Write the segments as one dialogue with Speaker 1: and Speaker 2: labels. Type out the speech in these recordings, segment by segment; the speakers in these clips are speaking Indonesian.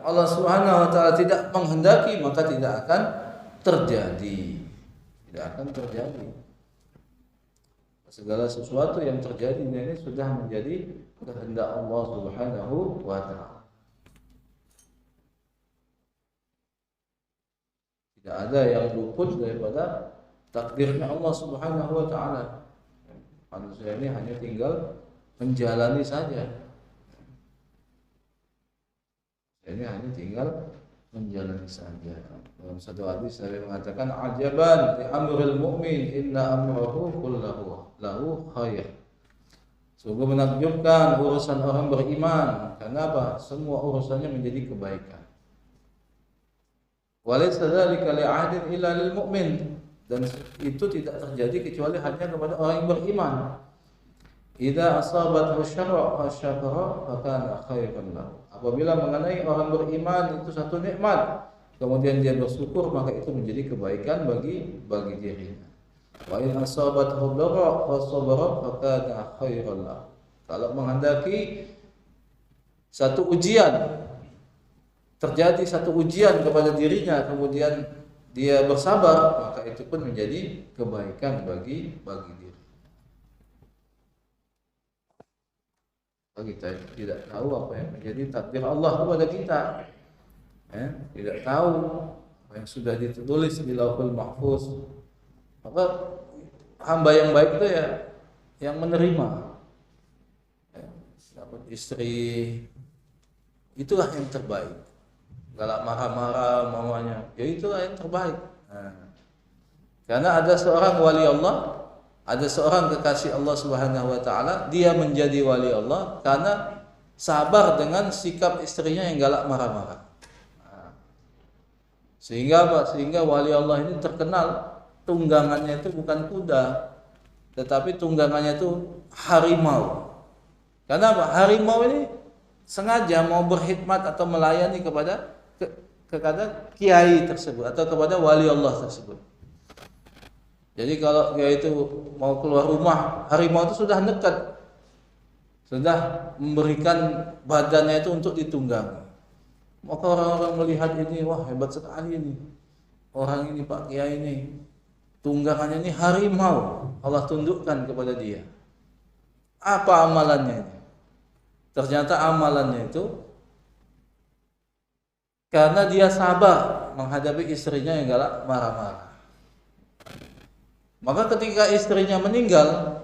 Speaker 1: Allah Subhanahu wa taala tidak menghendaki, maka tidak akan terjadi. Tidak akan terjadi. Segala sesuatu yang terjadi ini sudah menjadi kehendak Allah Subhanahu wa taala. Tidak ada yang luput daripada takdirnya Allah Subhanahu wa taala. Manusia ini hanya tinggal menjalani saja. Ini hanya tinggal menjalani saja. Dalam satu hadis Nabi mengatakan, ajaban li amril mu'min, inna amrahu kullahu lahu khair. Sungguh menakjubkan urusan orang beriman. Kenapa? Semua urusannya menjadi kebaikan. Walaysa dzalika li'adin illa lil mu'min. Dan itu tidak terjadi kecuali hanya kepada orang yang beriman. Idza asabathu syarra fa syakara fa kana khairan lahu. Apabila mengenai orang beriman itu satu nikmat, kemudian dia bersyukur, maka itu menjadi kebaikan bagi dirinya. Wa in asabathu dharra fa sabara fa kana khairan lahu. Kalau menghendaki satu ujian, terjadi satu ujian kepada dirinya, kemudian dia bersabar, maka itu pun menjadi kebaikan bagi diri. Kita tidak tahu apa yang menjadi takdir Allah kepada kita, tidak tahu apa yang sudah ditulis di Lauhul Mahfuz. Maka hamba yang baik itu ya yang menerima, dapat istri, itulah yang terbaik. Galak marah-marah mamanya, ya itulah yang terbaik. Karena ada seorang wali Allah, ada seorang kekasih Allah Subhanahu wa taala, dia menjadi wali Allah karena sabar dengan sikap istrinya yang galak marah-marah. Sehingga apa? Sehingga wali Allah ini terkenal tunggangannya itu bukan kuda, tetapi tunggangannya itu harimau. Karena apa? Harimau ini sengaja mau berkhidmat atau melayani kepada kiai tersebut atau kepada wali Allah tersebut. Jadi kalau dia itu mau keluar rumah, harimau itu sudah dekat, sudah memberikan badannya itu untuk ditunggangi. Maka orang-orang melihat ini, wah hebat sekali ini orang ini, Pak Kiai ini, tunggangannya ini harimau, Allah tundukkan kepada dia. Apa amalannya ini? Ternyata amalannya itu karena dia sabar menghadapi istrinya yang galak marah-marah. Maka ketika istrinya meninggal,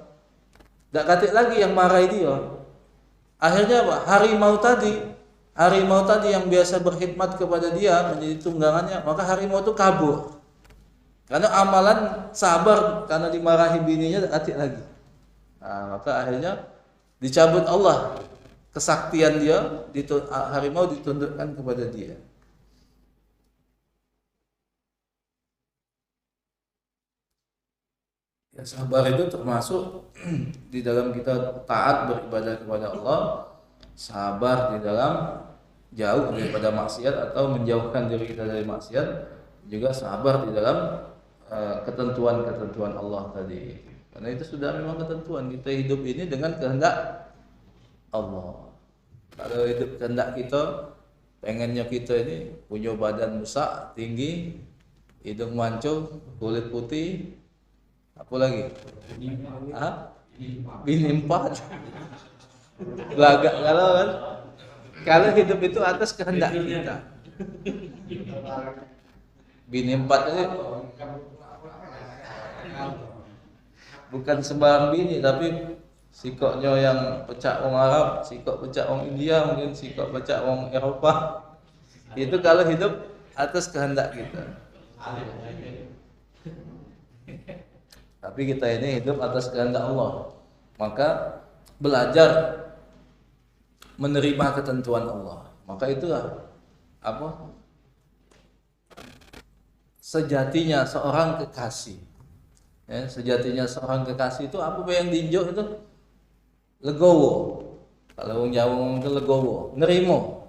Speaker 1: tidak katik lagi yang marahi dia. Akhirnya apa? Harimau tadi yang biasa berkhidmat kepada dia menjadi tunggangannya, maka harimau itu kabur. Karena amalan sabar karena dimarahi bininya tidak katik lagi. Maka akhirnya dicabut Allah kesaktian dia, harimau ditundukkan kepada dia. Ya, sabar itu termasuk di dalam kita taat beribadah kepada Allah, sabar di dalam jauh daripada maksiat atau menjauhkan diri kita dari maksiat, juga sabar di dalam ketentuan-ketentuan Allah tadi. Karena itu sudah memang ketentuan, kita hidup ini dengan kehendak Allah. Kalau hidup kehendak kita, pengennya kita ini punya badan besar, tinggi, hidung mancung, kulit putih, apa lagi? Bini 4. Belagak kalau kan? Kalau hidup itu atas kehendak kita. Bini 4 ini bukan sembarang bini, tapi sikoknya yang pecah orang Arab, sikok pecah orang India, mungkin sikok pecah orang Eropa. Itu kalau hidup atas kehendak kita. Tapi kita ini hidup atas kehendak Allah. Maka belajar menerima ketentuan Allah. Maka itulah apa? Sejatinya seorang kekasih. Ya, sejatinya seorang kekasih itu apa yang diinjau itu? Legowo. Kalau orang Jawa itu legowo, nerimo.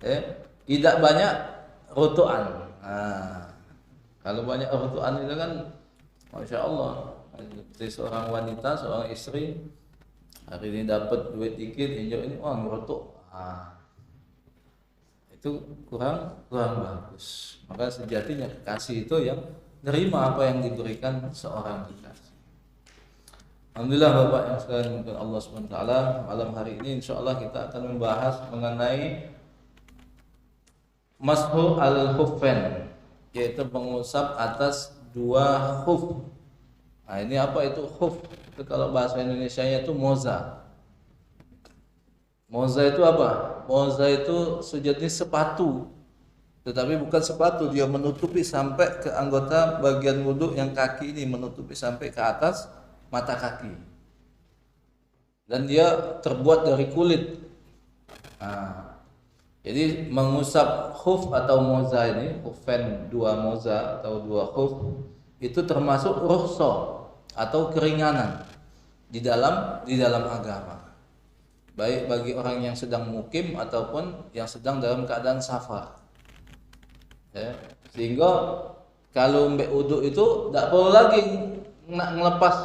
Speaker 1: Ya, tidak banyak rotoan. Kalau banyak rotoan itu kan Masya Allah, seperti seorang wanita, seorang istri, hari ini dapat duit dikit, injak ini, wah ngerotok. itu kurang bagus. Maka sejatinya kekasih itu yang nerima apa yang diberikan seorang kekasih. Alhamdulillah Bapak yang sekalian Allah SWT, malam hari ini insyaallah kita akan membahas mengenai mashu al-khuffain, yaitu mengusap atas dua khuf. Nah, ini apa itu khuf? Itu kalau bahasa Indonesianya itu moza. Moza itu apa? Moza itu sejenis sepatu, tetapi bukan sepatu, dia menutupi sampai ke anggota bagian wudhu yang kaki ini, menutupi sampai ke atas mata kaki. Dan dia terbuat dari kulit. Nah, jadi mengusap khuf atau moza ini, khufain, dua moza atau dua khuf, itu termasuk rukhsah atau keringanan di dalam agama. Baik bagi orang yang sedang mukim ataupun yang sedang dalam keadaan safar. Ya, sehingga kalau mbek wudu itu tidak perlu lagi nak ngelepas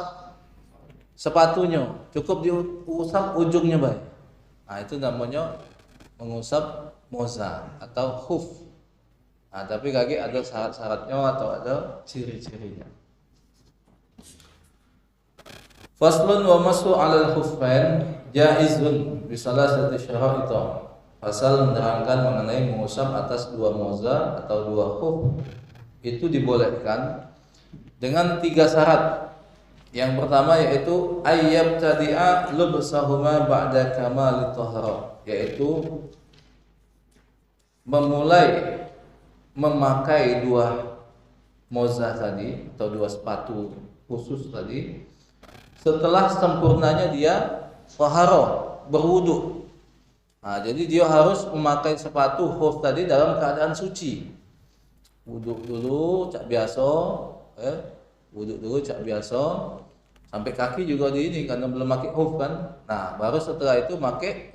Speaker 1: sepatunya, cukup diusap ujungnya baik. Nah, itu namanya mengusap moza atau khuf. Nah, tapi kaki ada syarat-syaratnya atau ada ciri-cirinya. Faslun wa mashu 'alal khuffain jaizun bi salasati syara'it. Pasal menerangkan mengenai mengusap atas dua moza atau dua khuf itu dibolehkan dengan 3 syarat. Yang pertama yaitu ayyab tadi'a lubsahuma ba'da kamali tahara, yaitu memulai memakai dua moza tadi atau dua sepatu khusus tadi setelah sempurnanya dia tahara, berwudu. Nah, jadi dia harus memakai sepatu khuf tadi dalam keadaan suci. Wudu dulu cak biasa, wudu dulu cak biasa, sampai kaki juga di ini karena belum pakai khuf kan. Nah, baru setelah itu pakai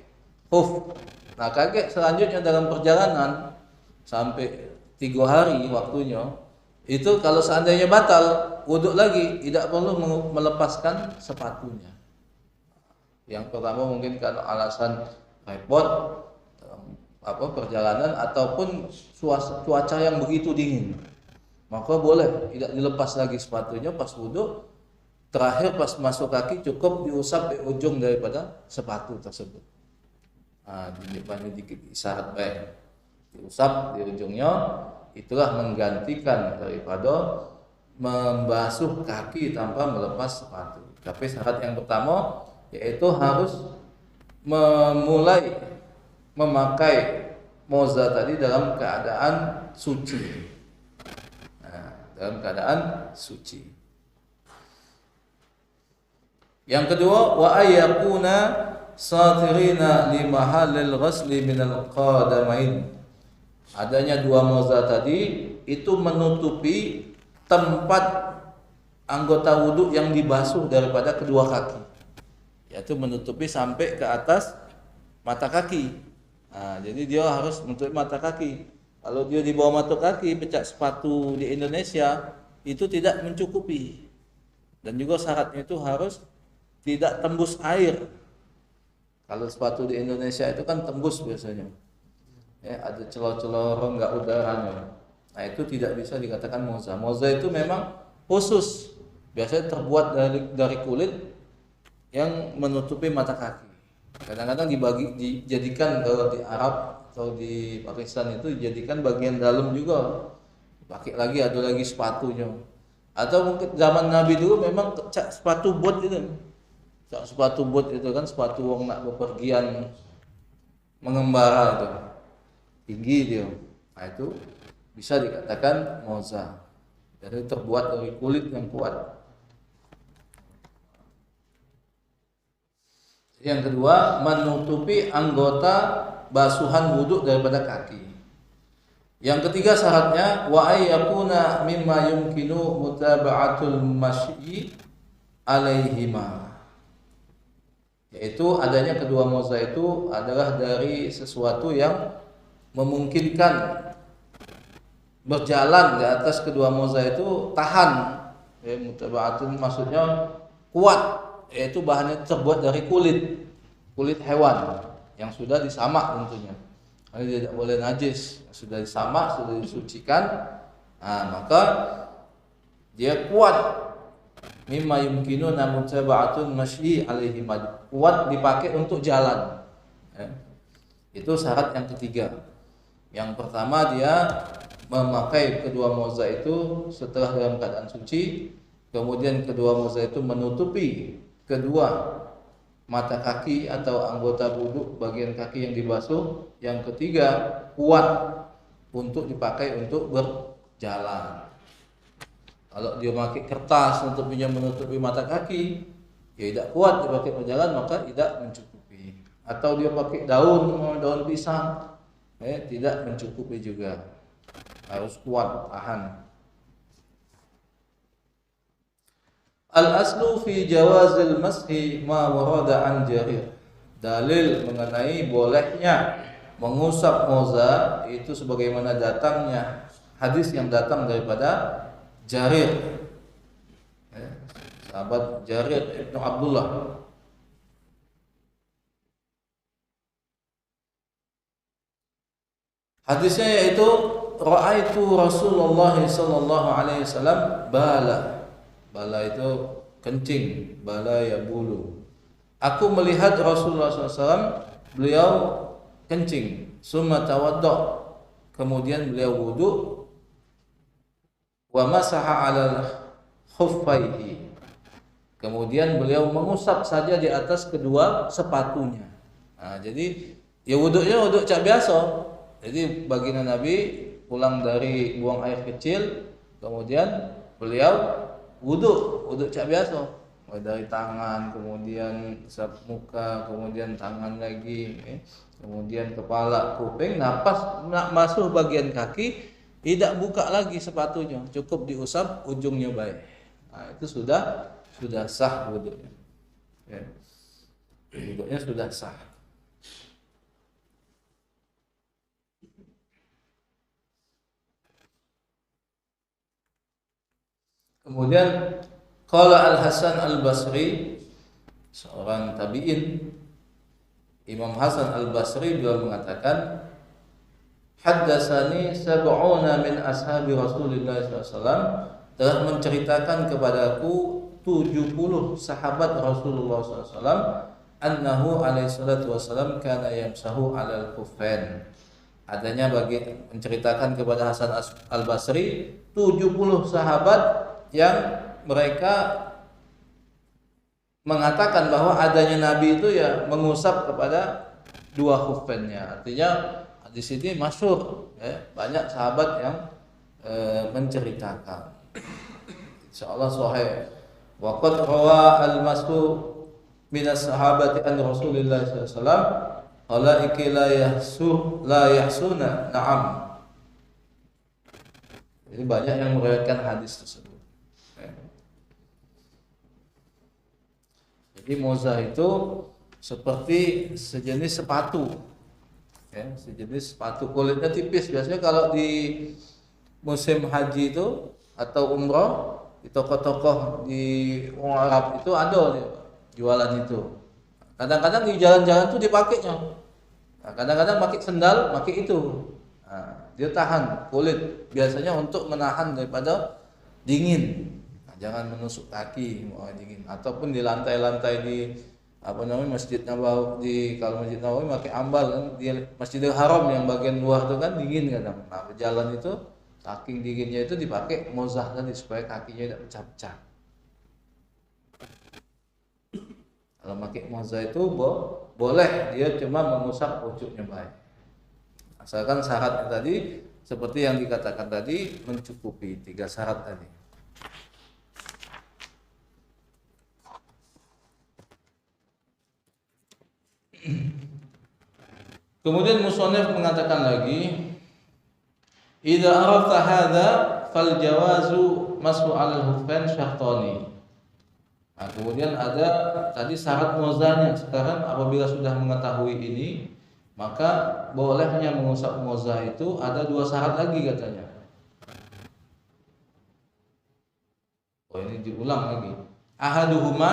Speaker 1: khuf. Nah, kakek selanjutnya dalam perjalanan sampai 3 hari waktunya, itu kalau seandainya batal wudu lagi, tidak perlu melepaskan sepatunya. Yang pertama mungkin karena alasan repot perjalanan ataupun cuaca yang begitu dingin, maka boleh tidak dilepas lagi sepatunya pas wudu. Terakhir pas masuk kaki cukup diusap di ujung daripada sepatu tersebut. Nah, dibanyu dikit isyarat baik, diusap di ujungnya, itulah menggantikan daripada membasuh kaki tanpa melepas sepatu. Tapi syarat yang pertama yaitu harus memulai memakai moza tadi dalam keadaan suci. Nah, dalam keadaan suci. Yang kedua, wa ayyakuna satirina li mahallil ghusli minal qadamain. Adanya dua moza tadi itu menutupi tempat anggota wudhu yang dibasuh daripada kedua kaki, yaitu menutupi sampai ke atas mata kaki. Nah, jadi dia harus menutupi mata kaki. Kalau dia di bawah mata kaki, pecak sepatu di Indonesia itu tidak mencukupi. Dan juga syaratnya itu harus tidak tembus air. Kalau sepatu di Indonesia itu kan tembus biasanya. Ya, ada celah-celah rongga udaranya. Nah, itu tidak bisa dikatakan moza. Moza itu memang khusus, biasanya terbuat dari kulit yang menutupi mata kaki. Kadang-kadang dijadikan kalau di Arab atau di Pakistan itu dijadikan bagian dalam juga. Pakai lagi, ada lagi sepatunya. Atau mungkin zaman Nabi dulu memang sepatu bot itu. Sepatu bot itu kan sepatu wong nak bepergian mengembara itu. Tinggi dia. Nah, itu bisa dikatakan moza. Jadi terbuat dari kulit yang kuat. Yang kedua, menutupi anggota basuhan wudhu daripada kaki. Yang ketiga syaratnya wa ayyakuna mimma yumkinu mutaba'atul masyi alaihima. Yaitu adanya kedua moza itu adalah dari sesuatu yang memungkinkan berjalan di atas kedua moza itu tahan. Ya, mutaba'atun maksudnya kuat, yaitu bahannya terbuat dari kulit hewan yang sudah disamak tentunya. dia tidak boleh najis, sudah disamak, sudah disucikan, maka dia kuat. Mimma yumkinuna mutaba'atun masyi alaihi mad. Kuat dipakai untuk jalan. Itu syarat yang ketiga. Yang pertama dia memakai kedua moza itu setelah dalam keadaan suci. Kemudian kedua moza itu menutupi kedua mata kaki atau anggota wudhu, bagian kaki yang dibasuh. Yang ketiga, kuat untuk dipakai untuk berjalan. Kalau dia pakai kertas untuk menutupi mata kaki, ya tidak kuat dipakai berjalan, maka tidak mencukupi. Atau dia pakai daun pisang, tidak mencukupi juga. Harus kuat, tahan. Al-aslu fi jawazil mashi ma warada an Jarir. Dalil mengenai bolehnya mengusap moza itu sebagaimana datangnya hadis yang datang daripada Jarir, sahabat Jarir Ibnu Abdullah. Hadisnya yaitu ra'aitu Rasulullah sallallahu alaihi wasallam bala. Bala itu kencing, bala ya bulu. Aku melihat Rasulullah SAW, beliau kencing, summa tawaddo, kemudian beliau wudu, wa masaha 'alal khuffaihi, kemudian beliau mengusap saja di atas kedua sepatunya. Jadi ya wudunya wuduk cak biasa. Jadi baginda Nabi pulang dari buang air kecil, kemudian beliau wuduk cak biasa, dari tangan, kemudian usap muka, kemudian tangan lagi, kemudian kepala, kuping, napas masuk bagian kaki. Tidak buka lagi sepatunya, cukup diusap ujungnya baik. Itu sudah sah wudhunya. Wudhunya sudah sah. Kemudian qala Al-Hasan Al-Basri, seorang tabi'in, Imam Hasan Al-Basri beliau mengatakan, haddatsani sab'una min ashabi Rasulillah SAW, telah menceritakan kepadaku 70 sahabat Rasulullah SAW, annahu alaihi salatu wasallam kana yamsahu 'alal khuffain. Adanya menceritakan kepada Hasan Al-Basri 70 sahabat yang mereka mengatakan bahwa adanya Nabi itu ya mengusap kepada dua khuffainnya. Artinya di sini masyhur, banyak sahabat yang menceritakan. Insyaallah sahih. Wa qad rawa al-mas'u min as-sahabati an Rasulillah sallallahu alaihi wasallam alaiki la yahsuna na'am. Jadi banyak yang meriwayatkan hadis tersebut. Jadi moza itu seperti sejenis sepatu. Sejenis sepatu kulitnya tipis. Biasanya kalau di musim haji itu atau umroh, di toko-toko di orang Arab itu ada jualan itu. Kadang-kadang di jalan-jalan itu dipakainya. Kadang-kadang pakai sendal, pakai itu. Dia tahan kulit, biasanya untuk menahan daripada dingin. Jangan menusuk kaki, dingin. Ataupun di lantai-lantai di Masjid Nabawi, kalau Masjid Nabawi pakai ambal kan, di Masjidil Haram yang bagian luar itu kan dingin kadang. Berjalan itu saking dinginnya itu dipakai mozah tadi supaya kakinya tidak pecah-pecah. Kalau pakai mozah itu boleh, dia cuma mengusap pucuknya baik. Asalkan syaratnya tadi seperti yang dikatakan tadi mencukupi 3 syarat tadi. Kemudian musannif mengatakan lagi, idza arafta hadza fal jawazu mashu 'alal huffain syartani. Kemudian ada tadi syarat mozahnya. Sekarang apabila sudah mengetahui ini, maka bolehnya mengusap mozah itu ada 2 syarat lagi katanya. Ini diulang lagi. Ahaduhuma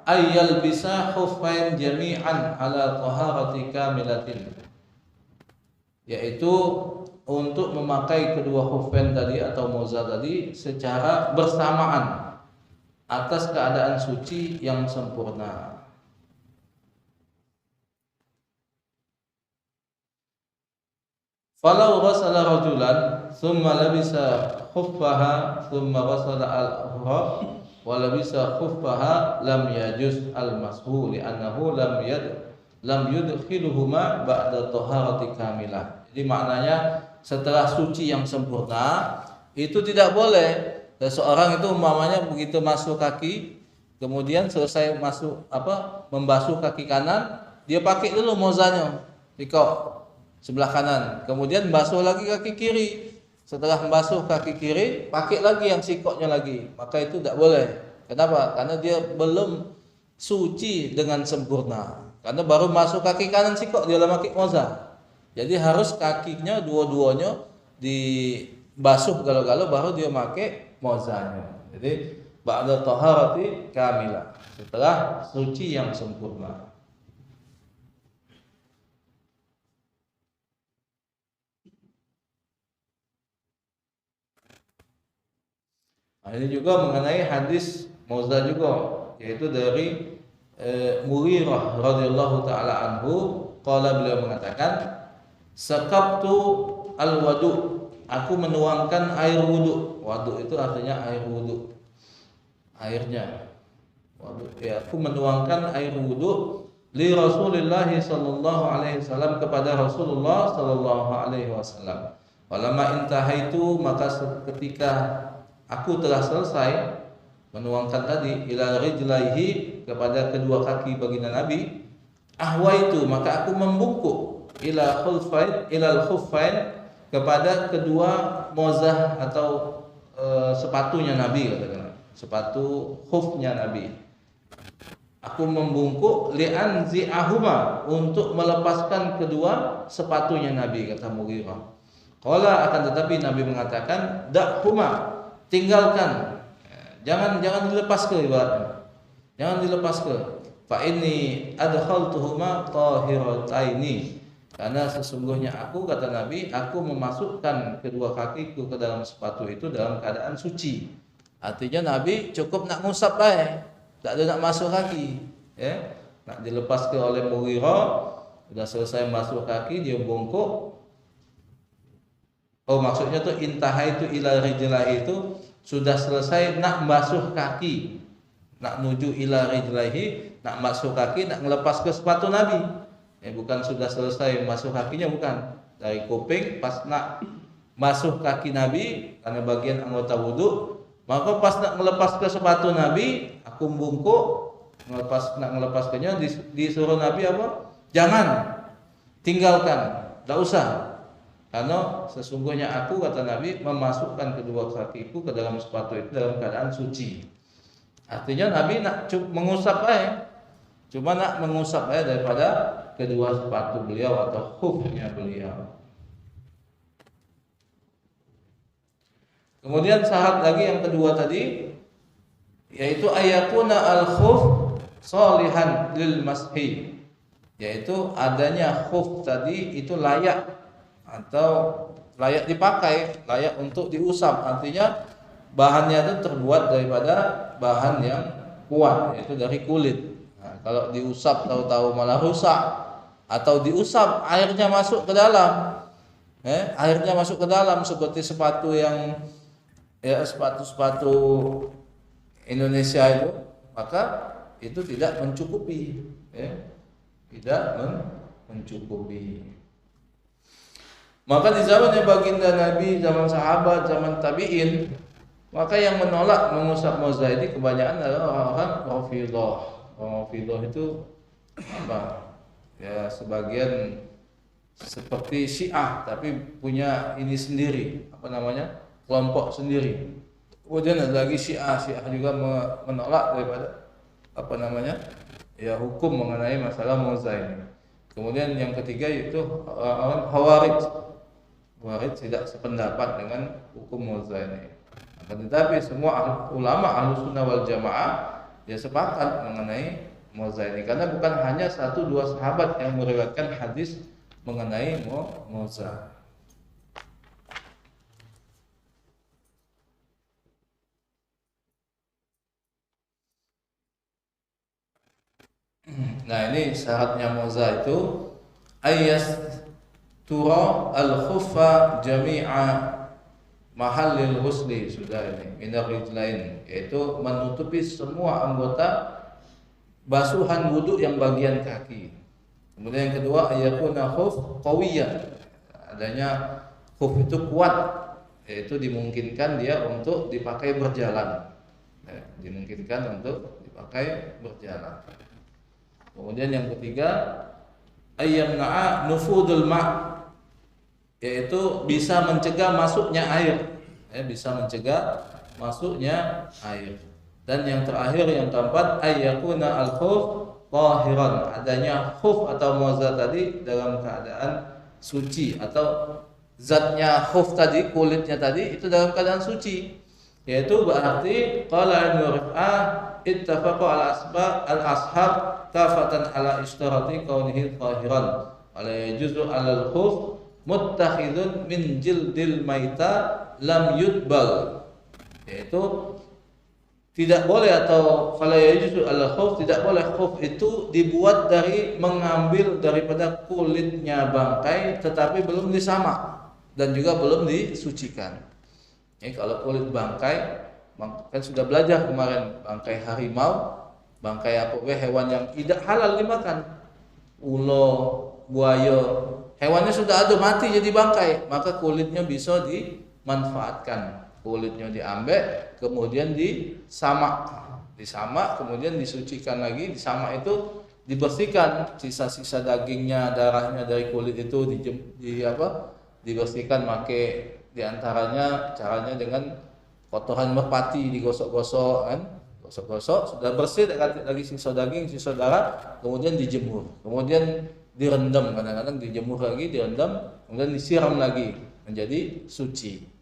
Speaker 1: ayyal bisa khuffain jami'an ala taharati kamilatin. yaitu untuk memakai kedua khuffain tadi atau moza tadi secara bersamaan atas keadaan suci yang sempurna. Falau ghasala rajulan thumma labisa khuffaha thumma ghasala al-ukhra wa labisa khuffaha lam yajuz al-mashu li'annahu lam yudkhiluhuma ba'da taharati kamilah. Jadi maknanya setelah suci yang sempurna itu tidak boleh seseorang itu umpamanya begitu masuk kaki kemudian selesai masuk membasuh kaki kanan dia pakai dulu mozanya dikok sebelah kanan, kemudian basuh lagi kaki kiri. Setelah membasuh kaki kiri, pakai lagi yang sikoknya lagi. Maka itu tidak boleh. Kenapa? Karena dia belum suci dengan sempurna. Karena baru masuk kaki kanan sikok dia pakai moza. Jadi harus kakinya dua-duanya dibasuh galau-galau baru dia pakai mozanya. Jadi ba'da taharati kamilah, setelah suci yang sempurna. Nah, ini juga mengenai hadis moza juga, yaitu dari Mughirah radhiyallahu taala anhu, qala beliau mengatakan, "Sakabtu al-wudu." Aku menuangkan air wudu. Wudu itu artinya air wudu. Airnya. Wudu. Ya, aku menuangkan air wudu li Rasulillah sallallahu alaihi wasallam kepada Rasulullah sallallahu alaihi wasallam. Walamma intahaitu, maka ketika aku telah selesai menuangkan tadi ila rijlaihi kepada kedua kaki baginda Nabi, ahwaitu, maka aku membungkuk ila khuffain kepada kedua mozah atau sepatunya Nabi, katakan sepatu khufnya Nabi. Aku membungkuk li'anzi'ahuma, untuk melepaskan kedua sepatunya Nabi, kata Mughirah. Qala, akan tetapi Nabi mengatakan da'huma, tinggalkan, jangan dilepas ke ibaratnya, jangan dilepas ke. Fa inni adkhaltuhuma tahirataini, karena sesungguhnya aku, kata Nabi, aku memasukkan kedua kakiku ke dalam sepatu itu dalam keadaan suci. Artinya Nabi cukup nak ngusap bae, tak ada nak masuk kaki, ya. Nak dilepas ke oleh Mughirah, sudah selesai masuk kaki dia bongkok. Oh, maksudnya tuh intahai itu ila rijlahi, itu sudah selesai nak basuh kaki, nak nuju ila rijlahi, nak basuh kaki, nak ngelepas ke sepatu Nabi. Bukan sudah selesai masuk kakinya, bukan. Dari kuping pas nak basuh kaki Nabi karena bagian anggota wudu, maka pas nak ngelepas ke sepatu Nabi, aku bungkuk nak ngelepaskannya, disuruh Nabi apa? Jangan, tinggalkan, tak usah. Karena sesungguhnya aku, kata Nabi, memasukkan kedua kakiku ke dalam sepatu itu dalam keadaan suci. Artinya Nabi nak mengusap aja, cuma nak mengusap aja daripada kedua sepatu beliau atau khufnya beliau. Kemudian syarat lagi yang kedua tadi, yaitu ayakuna al-khuf sholihan lil mashi, yaitu adanya khuf tadi itu layak atau layak dipakai, layak untuk diusap. Artinya bahannya itu terbuat daripada bahan yang kuat, yaitu dari kulit. Nah, kalau diusap tahu-tahu malah rusak, atau diusap airnya masuk ke dalam, airnya masuk ke dalam seperti sepatu yang sepatu Indonesia itu, maka itu tidak mencukupi, tidak mencukupi. Maka di zamannya baginda Nabi, zaman sahabat, zaman tabi'in, maka yang menolak mengusap moza ini kebanyakan adalah orang-orang Rafidhah. Orang Rafidhah itu apa? Ya, sebagian seperti Syiah tapi punya ini sendiri, apa namanya? Kelompok sendiri. Kemudian ada lagi Syiah juga menolak daripada apa namanya? Ya, hukum mengenai masalah moza ini. Kemudian yang ketiga yaitu orang Khawarij. Khawarij tidak sependapat dengan hukum moza ini. Tetapi semua ulama Ahlussunnah wal Jamaah dia sepakat mengenai moza ini, karena bukan hanya 1-2 sahabat yang meriwayatkan hadis mengenai moza. Nah, ini syaratnya moza itu ayas tura al khuffa jami'a mahallil ghusli, sudah ini minar rijlain, yaitu menutupi semua anggota basuhan wudhu yang bagian kaki. Kemudian yang kedua ayakuna khuf qawiyan, adanya khuf itu kuat, yaitu dimungkinkan dia untuk dipakai berjalan, dimungkinkan untuk dipakai berjalan. Kemudian yang ketiga ayyamna'a nufudul ma', yaitu bisa mencegah masuknya air, bisa mencegah masuknya air. Dan yang terakhir yang keempat ayyakuna al-khuf tahiran, adanya khuf atau moza tadi dalam keadaan suci, atau zatnya khuf tadi, kulitnya tadi itu dalam keadaan suci, yaitu berarti qala Ibnu Rif'ah ittafaqa al-ashab kafatan ala ishtirati kaunihi tahiran ala yajuzu ala al-khuf muttakhidun min jildil maita lam yutbal, yaitu tidak boleh, atau fala yajuzu ala khuf, tidak boleh khuf itu dibuat dari mengambil daripada kulitnya bangkai tetapi belum disamak dan juga belum disucikan. Kalau kulit bangkai kan sudah belajar kemarin, bangkai harimau, bangkai apa hewan yang tidak halal dimakan, ulo, buaya, hewannya sudah ada mati jadi bangkai, maka kulitnya bisa dimanfaatkan. Kulitnya diambil, kemudian disamak, kemudian disucikan lagi, disamak itu dibersihkan sisa-sisa dagingnya, darahnya dari kulit itu dibersihkan, pakai diantaranya caranya dengan kotoran merpati, digosok-gosok kan, gosok-gosok sudah bersih, lagi sisa daging, sisa darah, kemudian dijemur, kemudian direndam, kadang-kadang dijemur lagi, direndam, kemudian disiram lagi menjadi suci.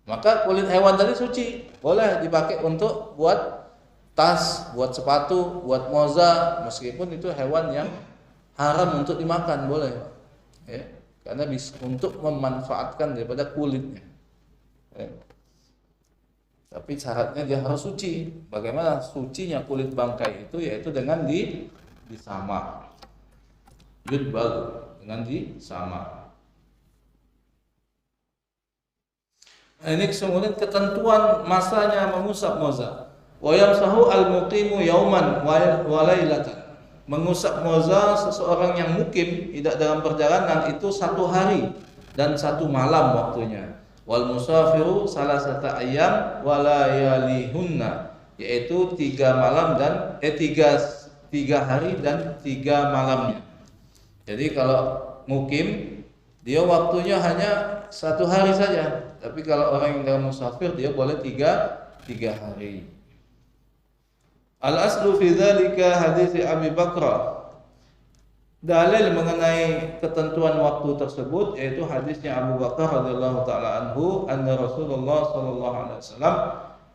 Speaker 1: Maka kulit hewan tadi suci, boleh dipakai untuk buat tas, buat sepatu, buat moza, meskipun itu hewan yang haram untuk dimakan, boleh, ya, karena bisa untuk memanfaatkan daripada kulitnya, ya. Tapi syaratnya dia harus suci. Bagaimana sucinya kulit bangkai itu? Yaitu dengan disamak, yudbal, dengan disamak. Ini kemudian ketentuan masanya mengusap moza. Wa yamsahu al-muqimu yauman wa lailatan. Mengusap moza seseorang yang mukim, tidak dalam perjalanan, itu 1 hari dan 1 malam waktunya. Wal musafiru salasata ayyam wa layalihunna, yaitu 3 malam dan 3 hari dan 3 malamnya. Jadi kalau mukim dia waktunya hanya 1 hari saja, tapi kalau orang yang dalam musafir dia boleh 3 hari. Al-aslu fi dzalika hadits Abi Bakrah. Dalil mengenai ketentuan waktu tersebut yaitu hadisnya Abu Bakar radhiyallahu taala anhu, anna Rasulullah sallallahu alaihi wasallam,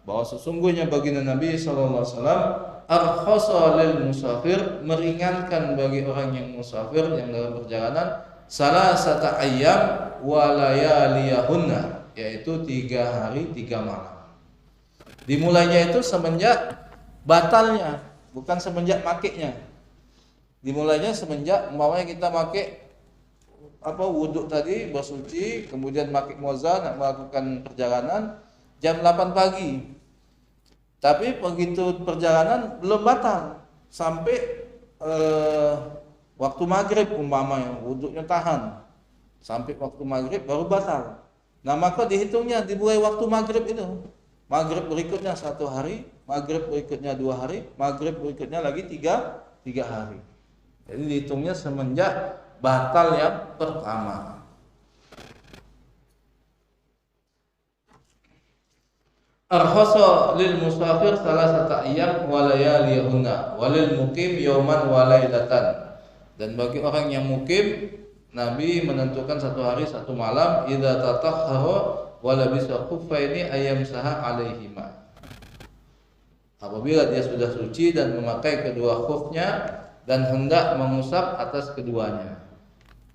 Speaker 1: bahwa sesungguhnya baginda Nabi sallallahu alaihi wasallam arkhasa lil musafir, meringankan bagi orang yang musafir, yang dalam perjalanan, salasata ayyam wa layaliyahunna, yaitu 3 hari 3 malam. Dimulainya itu semenjak batalnya, bukan semenjak makainya. Dimulainya semenjak umpamanya kita pakai wudhu tadi, bersuci, kemudian pakai moza, nak melakukan perjalanan jam 8 pagi. Tapi begitu perjalanan belum batal sampai waktu maghrib umpamanya, wudhunya tahan sampai waktu maghrib baru batal. Nah, maka dihitungnya dimulai waktu maghrib itu. Maghrib berikutnya 1 hari, maghrib berikutnya 2 hari, maghrib berikutnya lagi 3 hari. Jadi dihitungnya semenjak batal yang pertama. Arkhasa lil musafir salasata ayyam wa layaliyahunna wa lil muqim yawman wa lailatan. Dan bagi orang yang mukim, Nabi menentukan 1 hari 1 malam, idza tatahhara wa labisa khuffaini ayyamsaha alaihima. Apabila dia sudah suci dan memakai kedua khufnya dan hendak mengusap atas keduanya.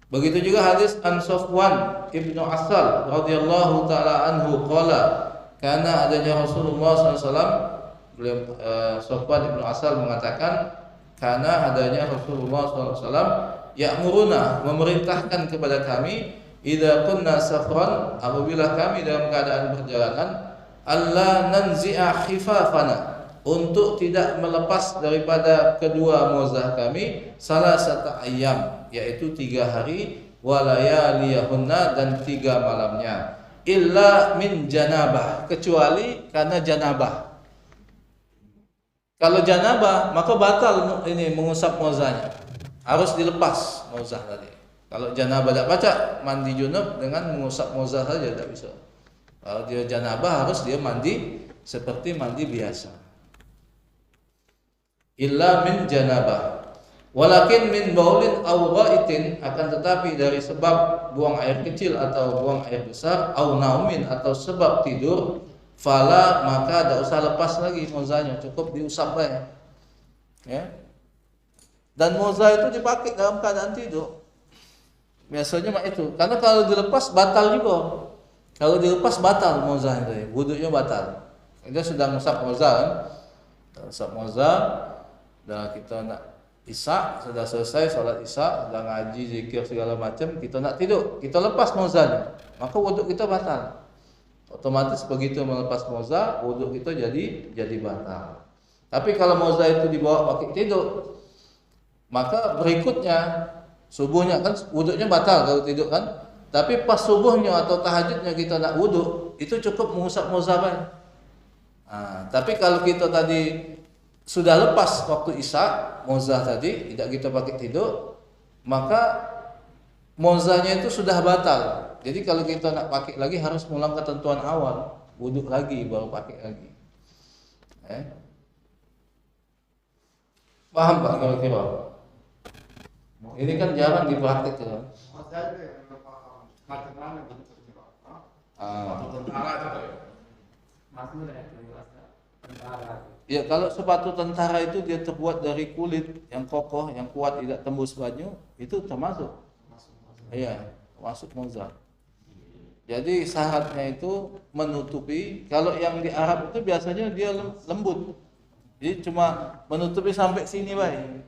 Speaker 1: Begitu juga hadis an Safwan ibnu Asal radhiyallahu taala anhu qala, karena adanya Rasulullah SAW, beliau Safwan ibnu Asal mengatakan, karena adanya Rasulullah SAW ya'muruna, memerintahkan kepada kami, idza kunna safran, apabila kami dalam keadaan perjalanan, alla nanzi'a khifafana, untuk tidak melepas daripada kedua mozah kami, salasata ayyam, yaitu 3 hari, walayaliyahunna, dan 3 malamnya, illa min janabah, kecuali karena janabah. Kalau janabah maka batal ini mengusap mozahnya, harus dilepas mozah tadi. Kalau janabah tidak baca, mandi junub dengan mengusap mozah saja tidak bisa. Kalau dia janabah harus dia mandi seperti mandi biasa. Illa min janabah, walakin min baulin aw ghaitin, akan tetapi dari sebab buang air kecil atau buang air besar, au naumin, atau sebab tidur, fala, maka tidak usah lepas lagi mozahnya, cukup diusap aja. Ya. Dan mozah itu dipakai dalam keadaan tidur. Biasanya mak itu, karena kalau dilepas batal juga. Kalau dilepas batal mozah itu, wudunya batal. Dia sudah ngusap mozah kan? Ngusap mozah, dah kita nak isya, sudah selesai sholat isya, sudah ngaji, zikir segala macam, kita nak tidur, kita lepas mozahnya, maka wuduk kita batal. Otomatis begitu melepas mozah, wuduk kita jadi batal. Tapi kalau mozah itu dibawa pakai tidur, maka berikutnya subuhnya kan wuduknya batal kalau tidur kan. Tapi pas subuhnya atau tahajudnya kita nak wuduk, itu cukup mengusap mozah kan. Tapi kalau kita tadi sudah lepas waktu isya, mozah tadi tidak kita pakai tidur, maka mozahnya itu sudah batal. Jadi kalau kita nak pakai lagi harus ngulang ketentuan awal, wuduk lagi baru pakai lagi. Paham Pak kira-kira? Ini kan jarang dipraktikkan. Ya, kalau sepatu tentara itu dia terbuat dari kulit yang kokoh, yang kuat, tidak tembus baju, itu termasuk. Iya, termasuk mozah. Jadi syaratnya itu menutupi. Kalau yang di Arab itu biasanya dia lembut. Jadi cuma menutupi sampai sini baik.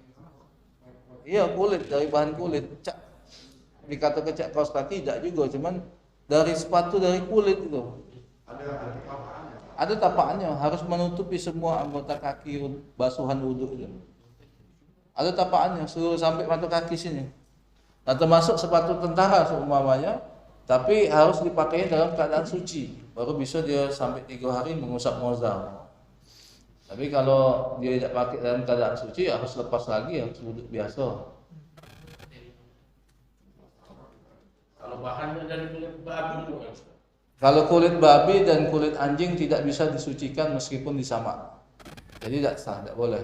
Speaker 1: Iya, kulit, dari bahan kulit. Cak, dikata kecak kaos kaki tidak juga, cuman dari sepatu dari kulit itu. Ada tapaannya, harus menutupi semua anggota kaki basuhan wudhu itu. Ada tapaannya, seluruh sampai mata kaki sini. Nah, termasuk sepatu tentara seumpamanya, tapi harus dipakai dalam keadaan suci, baru bisa dia sampai 3 hari mengusap mozah. Tapi kalau dia tidak pakai dalam keadaan suci, harus lepas lagi, harus wudhu biasa.
Speaker 2: Kalau bahannya dari kulit babi,
Speaker 1: kalau kulit babi dan kulit anjing tidak bisa disucikan meskipun disamak. Jadi tidak sah, tidak boleh.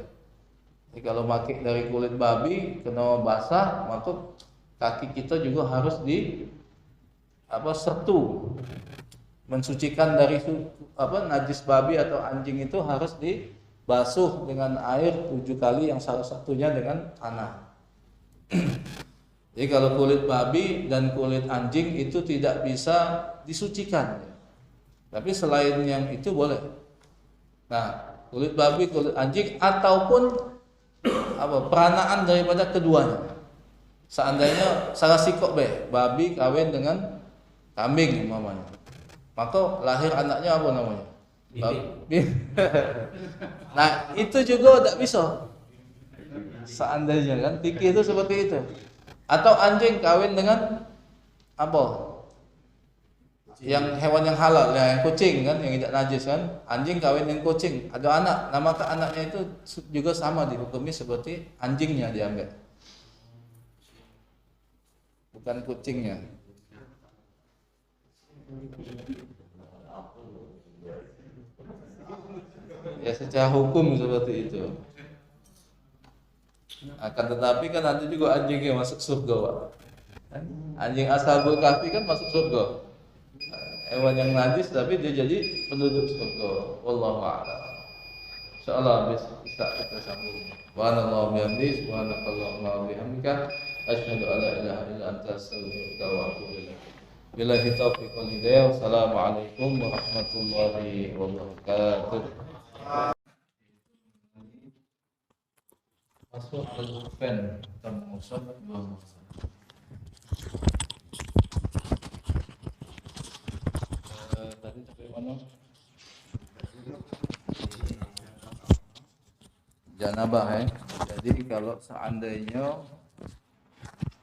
Speaker 1: Jadi kalau pakai dari kulit babi kena basah, maka kaki kita juga harus sertu. Mensucikan dari najis babi atau anjing itu harus dibasuh dengan air 7 kali, yang salah satunya dengan tanah. Jadi kalau kulit babi dan kulit anjing itu tidak bisa disucikan, tapi selain yang itu boleh. Nah, kulit babi, kulit anjing, ataupun peranaan daripada keduanya. Seandainya salah sikok babi kawin dengan kambing umpamanya, maka lahir anaknya apa namanya? Babi. Nah, itu juga tidak bisa. Seandainya kan, fikih itu seperti itu. Atau anjing kawin dengan yang hewan yang halal, yang kucing kan, yang tidak najis kan. Anjing kawin dengan kucing, ada anak, nah maka anaknya itu juga sama dihukumi seperti anjingnya diambil, bukan kucingnya. Ya, secara hukum seperti itu. Akan tetapi kan nanti juga anjingnya masuk surga, Pak. Anjing Ashabul Kahfi kan masuk surga. Hewan yang najis tapi dia jadi penduduk surga. Wallahu a'lam. Insyaallah bisa kita sambung. Wa anallahu bihamdihi, subhanakallahumma wa bihamdika Asyhadu an la ilaha illa anta astaghfiruka wa atubu ilaik. Billahi taufiq wal hidayah. Wassalamualaikum warahmatullahi wabarakatuh. Masuk ke pen kita mengusap tadi sampai mana? Janabah ya. Jadi kalau seandainya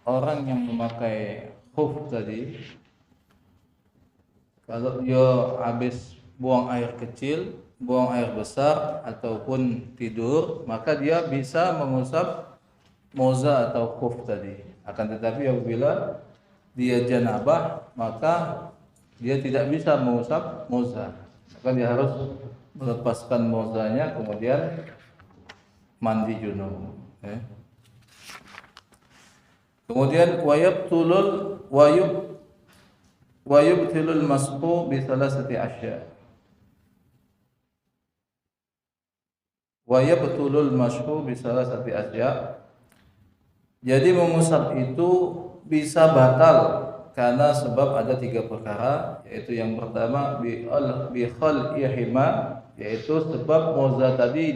Speaker 1: orang yang memakai khuf tadi, kalau dia habis buang air kecil, buang air besar ataupun tidur, maka dia bisa mengusap moza atau khuf tadi. Akan tetapi apabila dia janabah, maka dia tidak bisa mengusap moza. Maka dia harus melepaskan mozanya kemudian mandi junub. Kemudian wayubtilul mashu bi thalathati asya. Wayubtilul mashu bi thalathati asya. Jadi mengusap itu bisa batal karena sebab ada 3 perkara, yaitu yang pertama bi khal'ihima, yaitu sebab moza tadi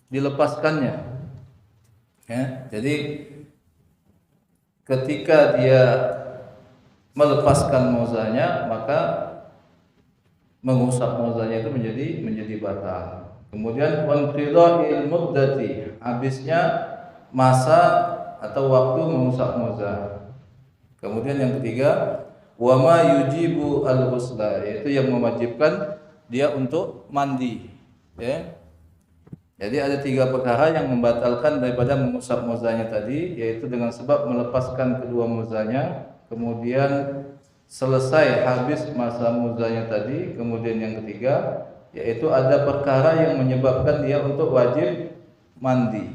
Speaker 1: dilepaskannya. Ya, jadi ketika dia melepaskan mozanya, maka mengusap mozanya itu menjadi batal. Kemudian wanqidha'il muddati, habisnya masa atau waktu mengusap moza. Kemudian yang ketiga, wa ma yujibu al-ghusla, yaitu yang mewajibkan dia untuk mandi, ya. Jadi ada 3 perkara yang membatalkan daripada mengusap mozanya tadi, yaitu dengan sebab melepaskan kedua mozanya, kemudian selesai habis masa mozanya tadi, kemudian yang ketiga yaitu ada perkara yang menyebabkan dia untuk wajib mandi.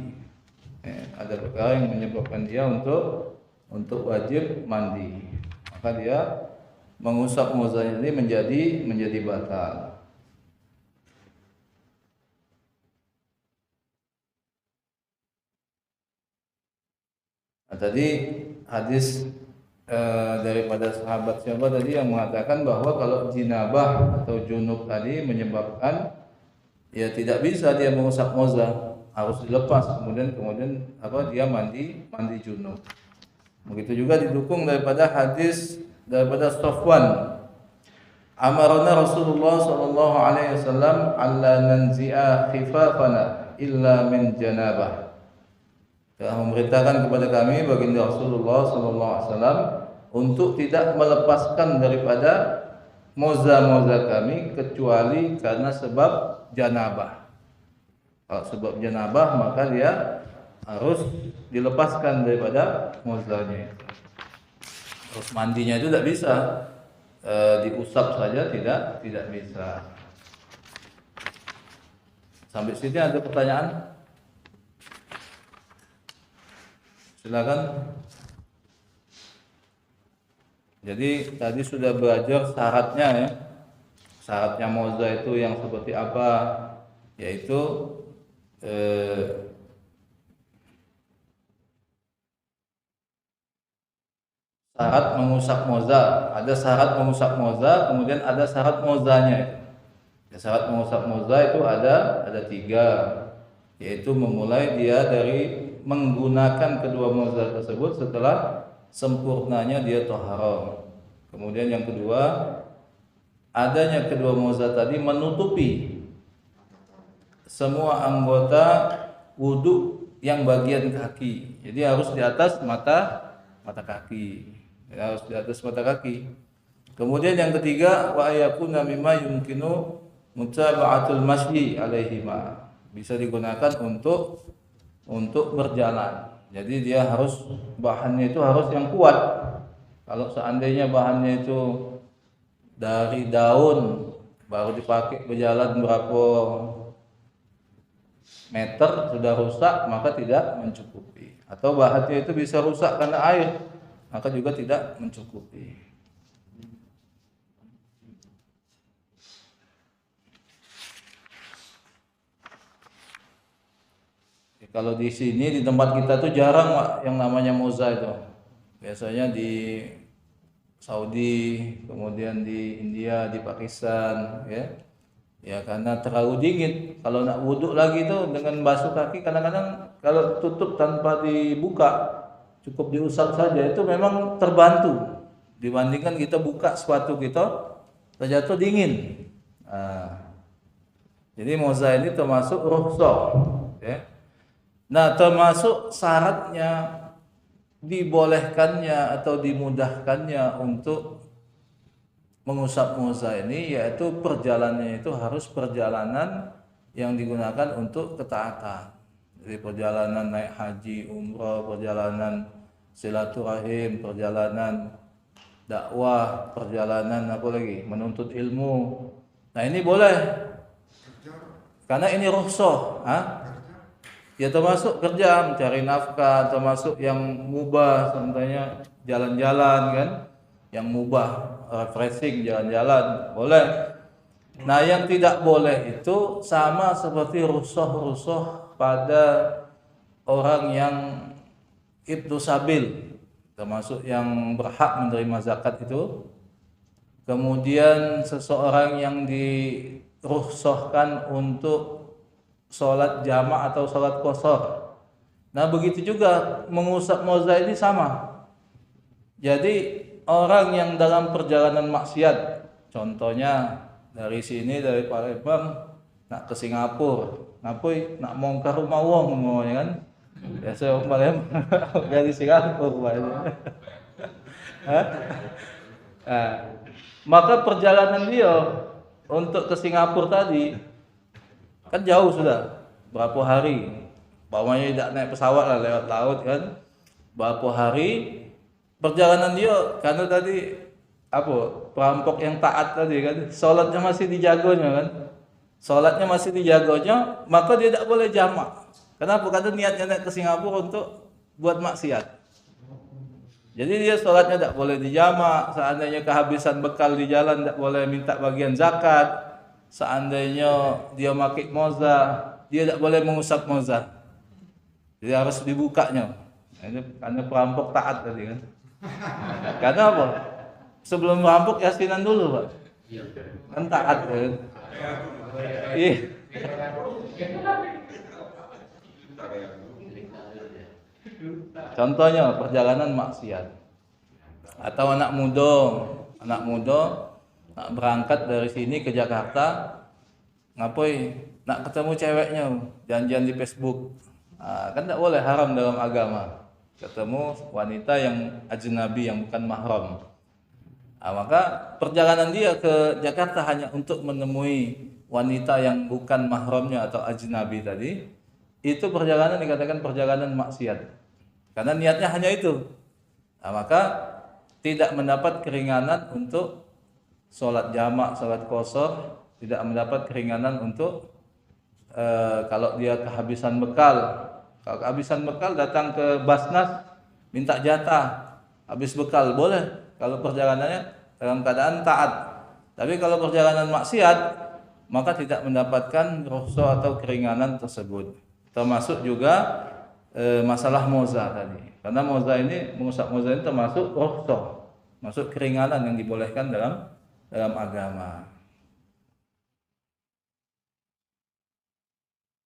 Speaker 1: Ada perkara yang menyebabkan dia untuk wajib mandi, maka dia mengusap mozanya ini menjadi batal. Nah, tadi hadis daripada sahabat siapa tadi yang mengatakan bahwa kalau jinabah atau junub tadi menyebabkan ya tidak bisa dia mengusap moza, harus dilepas kemudian dia mandi junub. Begitu juga didukung daripada hadis daripada Safwan, amarna Rasulullah sallallahu alaihi wasallam alla nanzi'a khifafana illa min janabah. Telah memerintahkan kepada kami baginda Rasulullah sallallahu alaihi wasallam untuk tidak melepaskan daripada moza-moza kami kecuali karena sebab janabah. Kalau sebab janabah maka dia harus dilepaskan daripada mozanya itu. Terus mandinya itu tidak bisa diusap saja, tidak bisa. Sampai sini ada pertanyaan? Silakan. Jadi tadi sudah belajar syaratnya ya. Syaratnya moza itu yang seperti apa? Yaitu syarat mengusap moza. Ada syarat mengusap moza, kemudian ada syarat mozanya. Ya, syarat mengusap moza itu ada 3, yaitu memulai dia dari menggunakan kedua moza tersebut setelah sempurnanya dia taharah. Kemudian yang kedua, adanya kedua moza tadi menutupi semua anggota wudu yang bagian kaki. Jadi harus di atas mata kaki. Ya, harus di atas mata kaki. Kemudian yang ketiga, wa yakuna mimma yumkinu mutaba'atul masyi alaihima. Bisa digunakan untuk berjalan. Jadi dia harus bahannya itu harus yang kuat. Kalau seandainya bahannya itu dari daun baru dipakai berjalan berapa meter sudah rusak, maka tidak mencukupi. Atau bahannya itu bisa rusak karena air, maka juga tidak mencukupi. Kalau di sini di tempat kita tuh jarang Pak yang namanya moza itu. Biasanya di Saudi, kemudian di India, di Pakistan, ya. Ya karena terlalu dingin. Kalau nak wudhu lagi tuh dengan basuh kaki kadang-kadang kalau tutup tanpa dibuka, cukup diusap saja itu memang terbantu dibandingkan kita buka sepatu kita terjatuh dingin. Nah, jadi moza ini termasuk rukhsah, ya. Nah, termasuk syaratnya dibolehkannya atau dimudahkannya untuk mengusap moza ini yaitu perjalanannya itu harus perjalanan yang digunakan untuk ketaatan. Jadi perjalanan naik haji, umrah, perjalanan silaturahim, perjalanan dakwah, perjalanan apa lagi? Menuntut ilmu. Nah, ini boleh. Karena ini rukhsah, ya termasuk kerja mencari nafkah, termasuk yang mubah, contohnya jalan-jalan kan, yang mubah, refreshing, jalan-jalan, boleh. Nah, yang tidak boleh itu sama seperti rukhsah pada orang yang ibnu sabil, termasuk yang berhak menerima zakat itu. Kemudian seseorang yang dirukhsahkan untuk sholat jamak atau sholat qashar. Nah, begitu juga mengusap moza ini sama. Jadi orang yang dalam perjalanan maksiat, contohnya dari sini dari Palembang nak ke Singapura, ngapoi nak mongkar rumah wong ngomongnya kan. Biasa orang Palembang dari Singapura. Nah, maka perjalanan dia untuk ke Singapura tadi kan jauh sudah, berapa hari, bawahnya tidak naik pesawat lah, lewat laut kan, berapa hari perjalanan dia karena tadi apa perampok yang taat tadi kan, sholatnya masih dijagonya kan, sholatnya masih dijagonya, maka dia tidak boleh jamak. Kenapa? Karena niatnya naik ke Singapura untuk buat maksiat. Jadi dia sholatnya tidak boleh dijamak, seandainya kehabisan bekal di jalan tidak boleh minta bagian zakat, seandainya dia pakai moza, dia tidak boleh mengusap moza, jadi harus dibukanya. Ini karena perampok taat tadi kan. Karena apa? Sebelum merampok yasinan dulu Pak, kan taat kan. Iya. Contohnya perjalanan maksiat atau anak muda nak berangkat dari sini ke Jakarta, ngapoi nak ketemu ceweknya, janjian di Facebook, kan tidak boleh, haram dalam agama ketemu wanita yang ajnabi yang bukan mahram. Maka perjalanan dia ke Jakarta hanya untuk menemui wanita yang bukan mahramnya atau ajnabi tadi, itu perjalanan dikatakan perjalanan maksiat. Karena niatnya hanya itu. Nah, maka tidak mendapat keringanan untuk sholat jamak, sholat qashar, tidak mendapat keringanan untuk kalau dia kehabisan bekal. Kalau kehabisan bekal datang ke Basnas minta jatah, habis bekal boleh kalau perjalanannya dalam keadaan taat. Tapi kalau perjalanan maksiat maka tidak mendapatkan rukhsah atau keringanan tersebut. Termasuk juga masalah moza tadi. Karena moza ini, mengusap moza ini termasuk rukhsah, masuk keringanan yang dibolehkan dalam agama.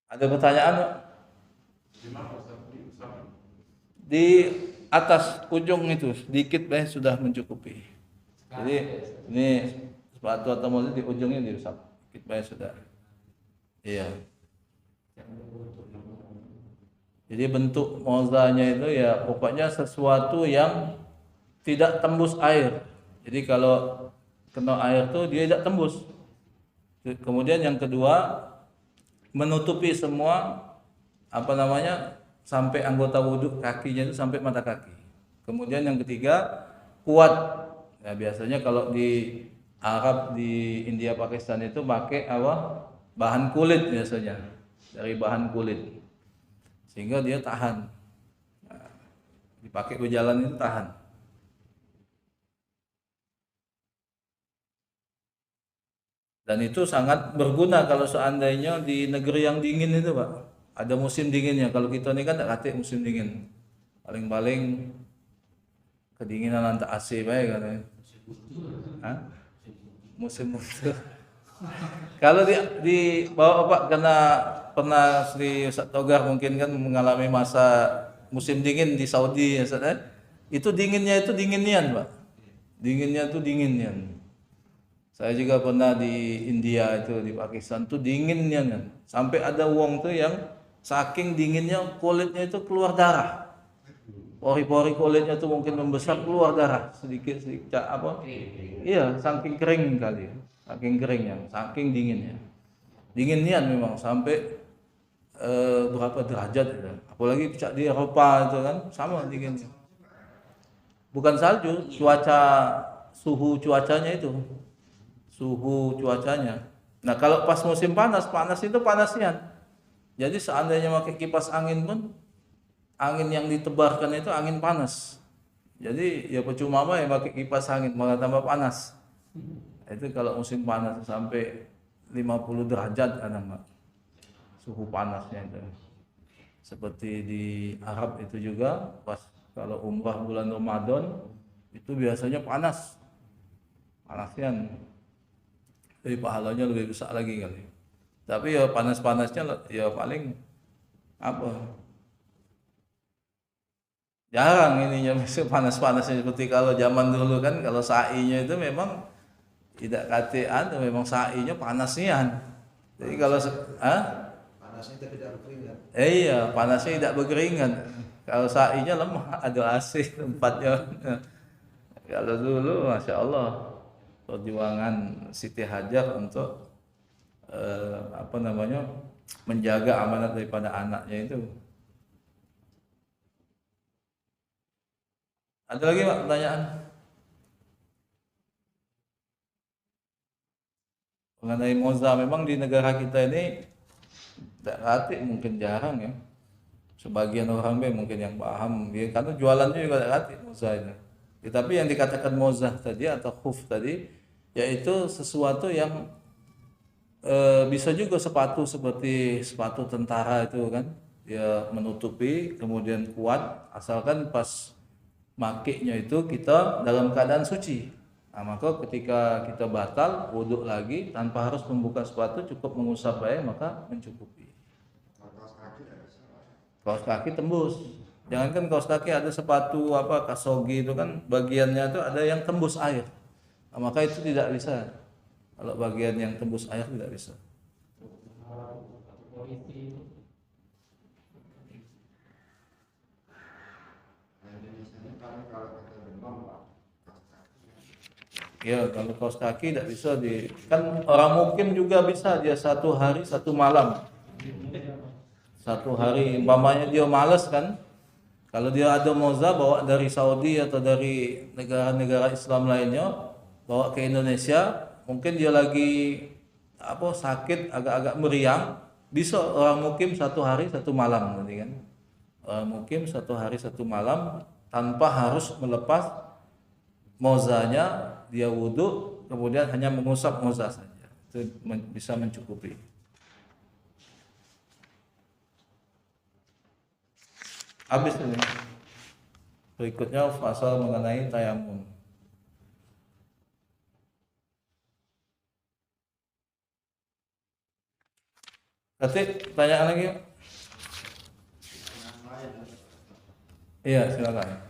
Speaker 1: Ada pertanyaan Pak? Di atas ujung itu sedikit sudah mencukupi. Jadi ini sepatu atau moza di ujungnya diusap, sedikit sudah. Iya. Jadi bentuk mozanya itu ya pokoknya sesuatu yang tidak tembus air. Jadi kalau kena air tuh dia tidak tembus. Kemudian yang kedua menutupi semua sampai anggota wudhu kakinya itu sampai mata kaki. Kemudian yang ketiga kuat. Ya, biasanya kalau di Arab, di India, Pakistan itu pakai bahan kulit biasanya, dari bahan kulit. Sehingga dia tahan. Nah, dipakai berjalan itu tahan. Dan itu sangat berguna kalau seandainya di negeri yang dingin itu Pak. ada musim dinginnya. Kalau kita ini kan tak katik musim dingin. Paling-paling kedinginan antar AC baik kan. Hah? Musim itu. Kalau di bawa Pak karena pernah Sri Ustaz Togar mungkin kan mengalami masa musim dingin di Saudi ya Ustaz, eh? Itu dinginnya itu dinginian Pak. Dinginnya itu dinginian. Saya juga pernah di India itu di Pakistan tuh dinginnya kan. Sampai ada wong tuh yang saking dinginnya kulitnya itu keluar darah. Pori-pori kulitnya tuh mungkin membesar keluar darah sedikit sedikit apa? Iya, saking kering kali. Saking keringnya, saking dinginnya. Dinginnya memang sampai berapa derajat itu. Apalagi pecah di Eropa itu kan sama dinginnya. Bukan salju, suhu cuacanya itu. Suhu cuacanya. Nah, kalau pas musim panas, panas itu panasnya. Jadi seandainya pakai kipas angin pun angin yang ditebarkan itu angin panas. Jadi ya percuma ya pakai kipas angin malah tambah panas. Itu kalau musim panas sampai 50 derajat kadang Pak. Suhu panasnya itu. Seperti di Arab itu juga pas kalau umrah bulan Ramadan itu biasanya panas. Panasnya. Jadi pahalanya lebih besar lagi kali. Tapi ya panas-panasnya ya paling apa? Jarang ininya panas-panasnya seperti kalau zaman dulu kan kalau sa'inya itu memang tidak katian atau memang sa'inya panasnya. Jadi kalau
Speaker 3: Panasnya tidak berkeringat.
Speaker 1: iya, panasnya tidak berkeringat. Kalau sa'inya lemah, ada AC tempatnya. Kalau dulu Masya Allah perjuangan Siti Hajar untuk menjaga amanat daripada anaknya itu. Ada lagi Pak pertanyaan mengenai moza? Memang di negara kita ini tidak katik mungkin jarang ya. Sebagian orang mungkin yang paham, dia karena jualannya juga tidak katik moza itu. Tapi yang dikatakan moza tadi atau khuf tadi, yaitu sesuatu yang bisa juga sepatu seperti sepatu tentara itu kan, dia menutupi kemudian kuat, asalkan pas makainya itu kita dalam keadaan suci. Nah, maka ketika kita batal wudhu lagi tanpa harus membuka sepatu, cukup mengusap air maka mencukupi. Kaos kaki tembus. Jangankan kaos kaki, ada sepatu kasogi itu kan bagiannya itu ada yang tembus air. Nah, maka itu tidak bisa. Kalau bagian yang tembus air tidak bisa. Ya, kalau kaos kaki tidak bisa kan orang mungkin juga bisa dia 1 hari 1 malam. 1 hari, umpamanya dia malas kan. Kalau dia ada moza bawa dari Saudi atau dari negara-negara Islam lainnya bawa ke Indonesia, mungkin dia lagi sakit agak-agak meriang, bisa orang mukim 1 hari 1 malam nanti kan. Orang mukim 1 hari 1 malam tanpa harus melepas mozanya, dia wudhu kemudian hanya mengusap moza saja. Itu bisa mencukupi. Habis ini. Berikutnya pasal mengenai tayamum. Ketik, pertanyaan lagi? Iya, silakan.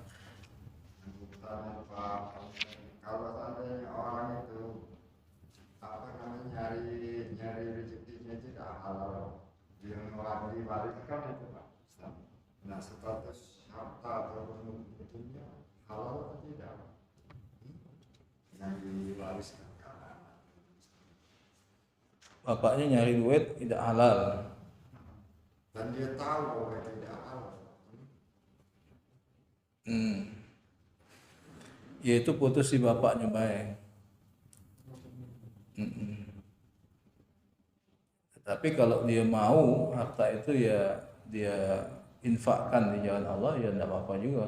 Speaker 3: Kalau seandainya orang itu nyari rezekinya tidak halal, dia diwariskan itu Pak. Nah, status harta atau bentuknya halal atau tidak? Yang diwariskan.
Speaker 1: Bapaknya nyari duit tidak halal.
Speaker 3: Dan dia tahu bahwa itu tidak halal.
Speaker 1: Yaitu putus si bapaknya baik. Tapi kalau dia mau harta itu ya dia infakkan di jalan Allah, ya tidak apa-apa juga.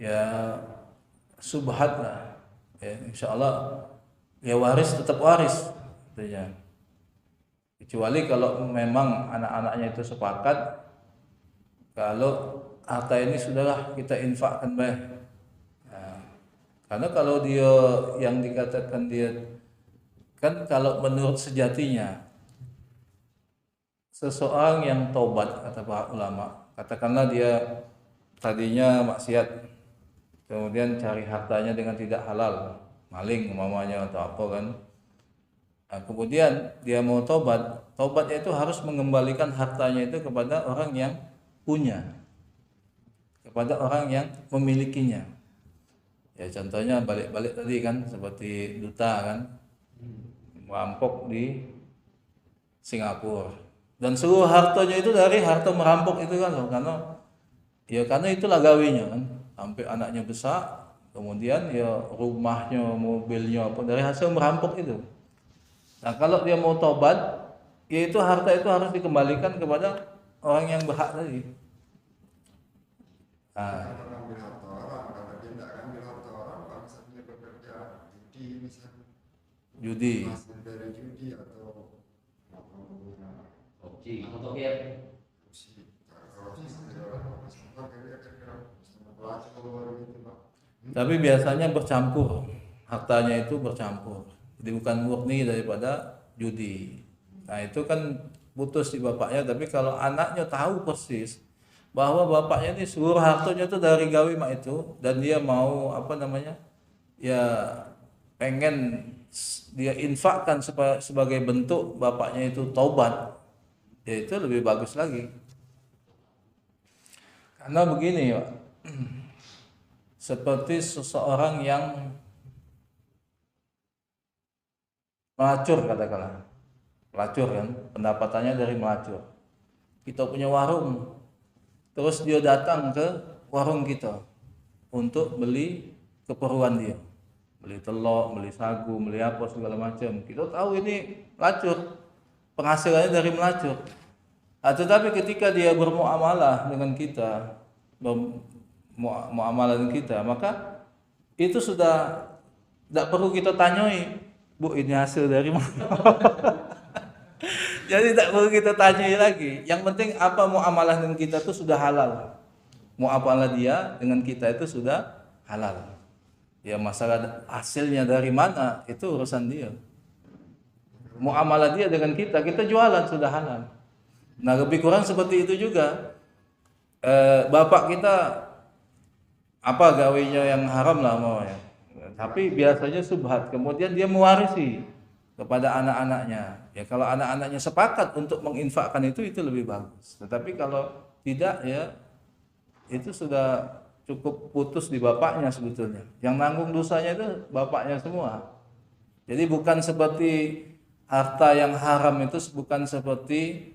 Speaker 1: Ya subhat lah. Ya, insya Allah ya waris tetap waris. Artinya Kecuali kalau memang anak-anaknya itu sepakat kalau harta ini sudahlah kita infakkan baik. Nah, karena kalau dia yang dikatakan dia kan kalau menurut sejatinya seseorang yang taubat kata para ulama, katakanlah dia tadinya maksiat, kemudian cari hartanya dengan tidak halal, maling umpamanya atau apa kan. Nah, kemudian dia mau tobat, tobatnya itu harus mengembalikan hartanya itu kepada orang yang punya, kepada orang yang memilikinya. Ya contohnya balik-balik tadi kan seperti duta kan, merampok di Singapura dan seluruh hartanya itu dari harta merampok itu kan, karena itulah gawinya kan, sampai anaknya besar, kemudian ya rumahnya, mobilnya apa dari hasil merampok itu. Nah kalau dia mau tobat, yaitu harta itu harus dikembalikan kepada orang yang berhak tadi. Nah,
Speaker 3: Kalau ngambil harta orang, kalau dia tidak ngambil harta orang, bangsanya bekerja judi misalnya,
Speaker 1: judi.
Speaker 3: hasil dari judi atau
Speaker 2: Oke.
Speaker 3: korupsi. Kalau sama kayak kira-kira sama pelacur gitu Pak.
Speaker 1: Tapi biasanya bercampur, hartanya itu bercampur. Jadi bukan murni daripada judi. Nah itu kan putus di bapaknya, tapi kalau anaknya tahu persis bahwa bapaknya ini seluruh hartanya itu dari gawe mak itu, dan dia mau apa namanya, ya pengen dia infakkan sebagai bentuk bapaknya itu taubat, ya itu lebih bagus lagi. Karena begini Pak, seperti seseorang yang melacur katakanlah, pelacur kan, pendapatannya dari melacur. Kita punya warung, terus dia datang ke warung kita untuk beli keperluan dia, beli telur, beli sagu, beli apa segala macam. Kita tahu ini pelacur, penghasilannya dari melacur. Nah, tetapi ketika dia bermuamalah dengan kita, bermuamalah dengan kita, maka itu sudah tidak perlu kita tanyai, Bu ini hasil dari mana? Jadi tidak perlu kita tanyai lagi. Yang penting apa muamalah dengan kita itu sudah halal. Muamalah dia dengan kita itu sudah halal. Ya masalah hasilnya dari mana itu urusan dia. Muamalah dia dengan kita jualan sudah halal. Nah lebih kurang seperti itu juga. Bapak kita apa gawinya yang haram lah mau ya. Tapi biasanya subhat, kemudian dia mewarisi kepada anak-anaknya. Ya kalau anak-anaknya sepakat untuk menginfakkan itu lebih bagus. Tetapi kalau tidak ya itu sudah cukup putus di bapaknya sebetulnya. Yang nanggung dosanya itu bapaknya semua. Jadi bukan seperti harta yang haram itu bukan seperti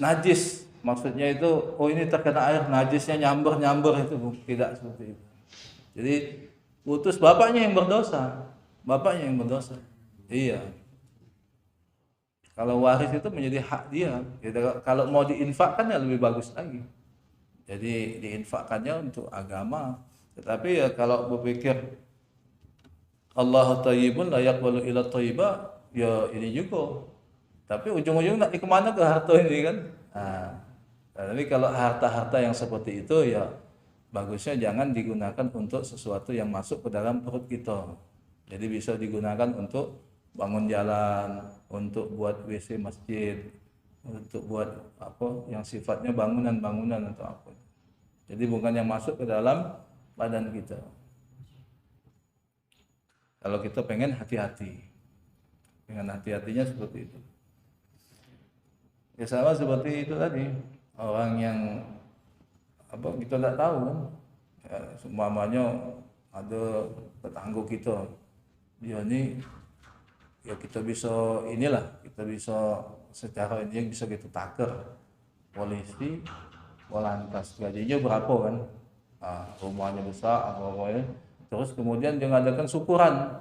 Speaker 1: najis. Maksudnya itu oh ini terkena air najisnya nyamber itu tidak seperti itu. Jadi putus bapaknya yang berdosa. Bapaknya yang berdosa. Iya. Kalau waris itu menjadi hak dia. Jadi, kalau mau diinfakkan ya lebih bagus lagi. Jadi diinfakkannya untuk agama. Tetapi ya kalau berpikir Allah thayyibun la yaqbalu illa thayyiba, ya ini juga. Tapi ujung-ujung nak kemana ke harta ini kan? Nah, tapi kalau harta-harta yang seperti itu ya bagusnya jangan digunakan untuk sesuatu yang masuk ke dalam perut kita. Jadi bisa digunakan untuk bangun jalan, untuk buat WC masjid, untuk buat apa yang sifatnya bangunan-bangunan atau apa. Jadi bukan yang masuk ke dalam badan kita. Kalau kita pengen hati-hati, dengan hati-hatinya seperti itu. Ya sama seperti itu tadi, orang yang apa kita tidak tahu kan, ya, seumpamanya ada tetangga kita, dia ini ya kita bisa secara ini bisa kita taker polisi, polantas gajinya berapa kan, rumahnya besar apa ya, terus kemudian dia ngadakan syukuran,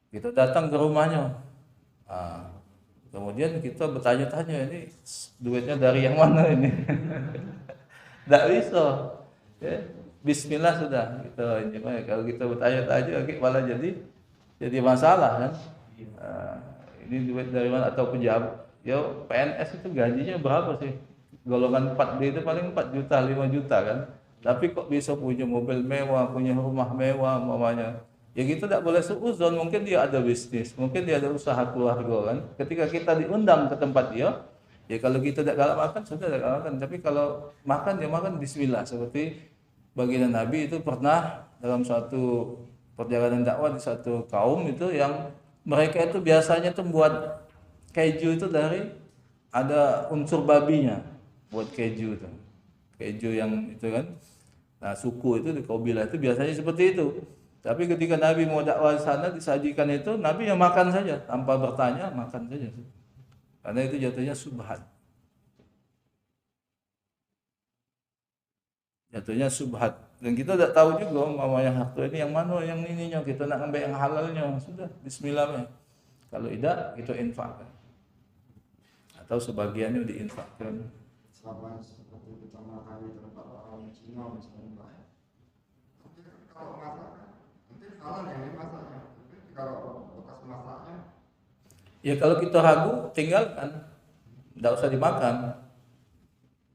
Speaker 1: kita datang ke rumahnya, kemudian kita bertanya-tanya ini duitnya dari yang mana ini. Tidak bisa. Ya, bismillah sudah. Kita ini kalau kita bertanya-tanya malah jadi masalah kan. ini duit dari mana, atau pejabat. Ya PNS itu gajinya berapa sih? Golongan 4D itu paling 4 juta, 5 juta kan. Tapi kok bisa punya mobil mewah, punya rumah mewah umpamanya. Ya gitu tidak boleh seuzon, mungkin dia ada bisnis, mungkin dia ada usaha keluarga kan. Ketika kita diundang ke tempat dia, ya kalau kita tidak galak makan, sudah tidak galak makan. Tapi kalau makan, ya makan bismillah. Seperti baginda Nabi itu pernah dalam suatu perjalanan dakwah di satu kaum itu yang mereka itu biasanya tuh buat keju itu dari ada unsur babinya, buat keju itu. Keju yang itu kan. Nah, suku itu di kabilah itu biasanya seperti itu. Tapi ketika Nabi mau dakwah sana disajikan itu, Nabi yang makan saja tanpa bertanya, makan saja. Karena itu jatuhnya subhat. Jatuhnya subhat. Dan kita tidak tahu juga mamanya harta ini yang mana yang ininya, kita nak ambil yang halalnya, sudah bismillah. Kalau tidak, kita infakkan. Atau sebagiannya diinfakkan.
Speaker 3: Sama seperti kita makan di tempat orang Cina misalnya Pak. Tapi kalau masak nanti halal yang masaknya. Tapi kalau bekas masaknya,
Speaker 1: Ya kalau kita ragu, tinggalkan. Tidak usah dimakan.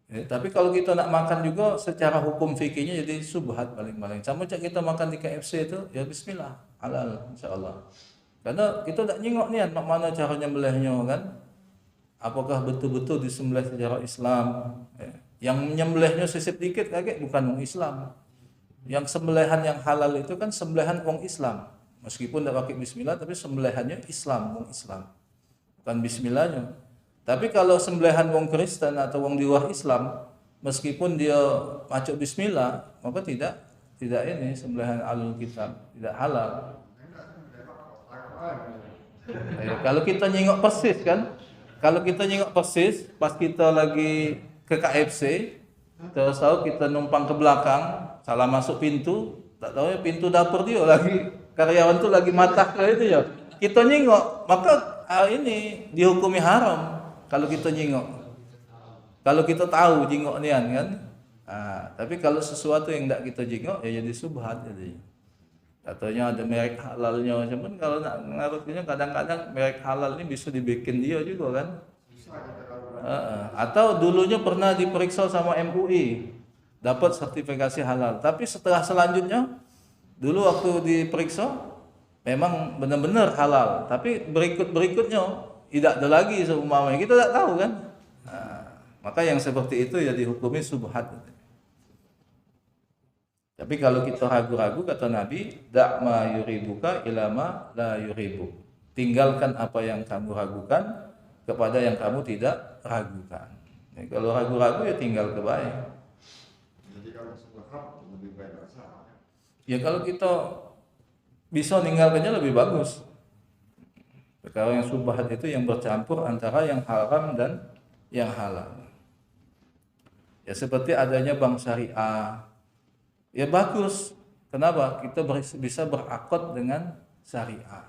Speaker 1: Ya, tapi kalau kita nak makan juga secara hukum fikihnya jadi subhat paling-paling. Sama cak kita makan di KFC itu, ya bismillah, halal insyaallah. Karena kita tak nyengok niat mana cara nyembelihnya kan. Apakah betul-betul disembelih secara Islam? Ya. Yang menyembelihnya sisip dikit kaget bukan orang Islam. Yang sembelihan yang halal itu kan sembelihan orang Islam. Meskipun tidak pakai bismillah tapi sembelihannya Islam, orang Islam. Bukan bismillahnya. Tapi kalau sembelihan wong Kristen atau wong di luar Islam, meskipun dia macam bismillah, maka tidak ini sembelihan alul kitab, tidak halal. Ya, kalau kita nyengok persis kan, kalau kita nyengok persis pas kita lagi ke KFC, terus tahu kita numpang ke belakang, salah masuk pintu, tak tahu ya pintu dapur dia lagi karyawan tuh lagi matah ke itu ya. Kita nyengok, maka ini dihukumi haram. Kalau kita nyengok, kalau kita tahu jengok nian kan, tapi kalau sesuatu yang tidak kita jengok ya jadi subhat jadi. Katanya ada merek halalnya, cuman kalau nak ngaruhnya kadang-kadang merek halal ini bisa dibikin dia juga kan. Atau dulunya pernah diperiksa sama MUI, dapat sertifikasi halal, tapi setelah selanjutnya, dulu waktu diperiksa memang benar-benar halal, tapi berikutnya tidak ada lagi seumpamanya, kita tidak tahu kan. Maka yang seperti itu ya dihukumi subhat. Tapi kalau kita ragu-ragu, kata Nabi, da'ma yuribuka ilama la yuribu. Tinggalkan apa yang kamu ragukan kepada yang kamu tidak ragukan. Ya, kalau ragu-ragu ya tinggal kebaik.
Speaker 3: jadi kalau subhat lebih baik rasa.
Speaker 1: Ya kalau kita bisa meninggalkannya lebih bagus. Perkara yang subhat itu yang bercampur antara yang haram dan yang halal. Ya seperti adanya bank syariah. Ya bagus. Kenapa? Kita bisa berakad dengan syariah.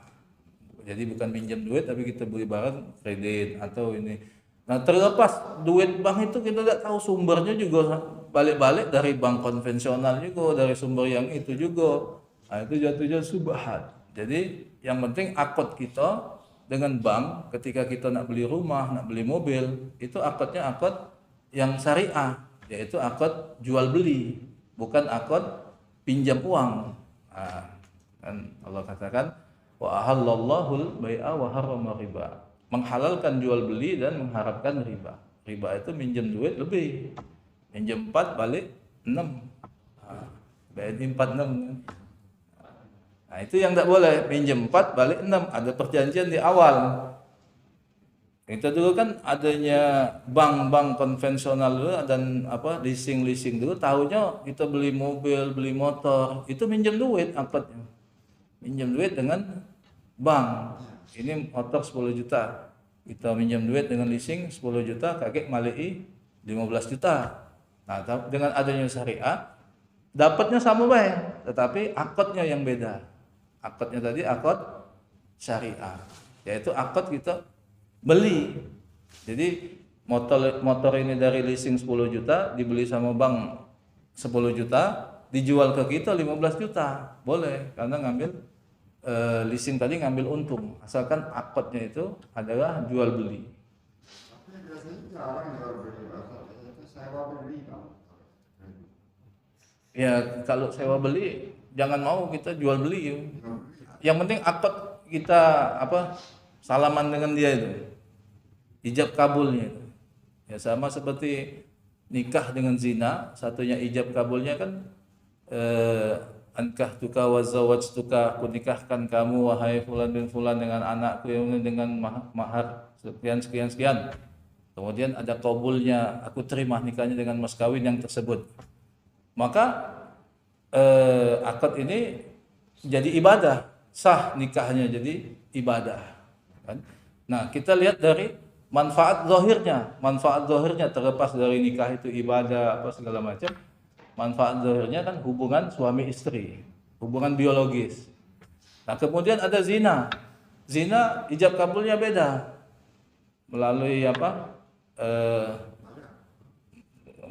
Speaker 1: Jadi bukan pinjam duit tapi kita beli barang kredit atau ini. Nah terlepas duit bank itu kita tidak tahu sumbernya juga balik-balik dari bank konvensional juga, dari sumber yang itu juga. Nah itu jatuhnya subhat. Jadi yang penting akad kita dengan bank ketika kita nak beli rumah, nak beli mobil, itu akadnya akad yang syariah, yaitu akad jual beli, bukan akad pinjam uang. Kan Allah katakan wa ahallallahu al-bai'a wa harrama riba. Menghalalkan jual beli dan mengharapkan riba. Riba itu minjem duit lebih. Minjem 4 balik 6. BNI 46. Nah, itu yang tidak boleh, pinjam 4 balik 6, ada perjanjian di awal. Kita dulu kan adanya bank-bank konvensional dulu dan leasing dulu, tahunya kita beli mobil, beli motor, itu minjem duit akadnya. Minjem duit dengan bank. Ini motor 10 juta. Kita minjem duit dengan leasing 10 juta, kakek malai 15 juta. Nah, dengan adanya syariah dapatnya sama baik, tetapi akadnya yang beda. Akadnya tadi akad syariah, yaitu akad kita beli. Jadi motor ini dari leasing 10 juta dibeli sama bank 10 juta, dijual ke kita 15 juta. Boleh karena ngambil leasing tadi ngambil untung, asalkan akadnya itu adalah jual beli.
Speaker 3: Tapi biasanya jarang jual beli, itu sewa beli kan.
Speaker 1: Ya kalau sewa beli jangan mau kita jual beli ya. Yang penting akad kita salaman dengan dia itu, ijab kabulnya itu. Ya sama seperti nikah dengan zina, satunya ijab kabulnya kan ankah tuka wa zawajtuka, aku nikahkan kamu wahai fulan bin fulan dengan anakku yang dengan mahar sekian sekian sekian. Kemudian ada qabulnya, aku terima nikahnya dengan mas kawin yang tersebut. Maka akad ini jadi ibadah, sah nikahnya jadi ibadah kan. Nah, kita lihat dari manfaat zahirnya terlepas dari nikah itu ibadah apa segala macam. Manfaat zahirnya kan hubungan suami istri, hubungan biologis. Nah, kemudian ada zina. Zina ijab kabulnya beda. Melalui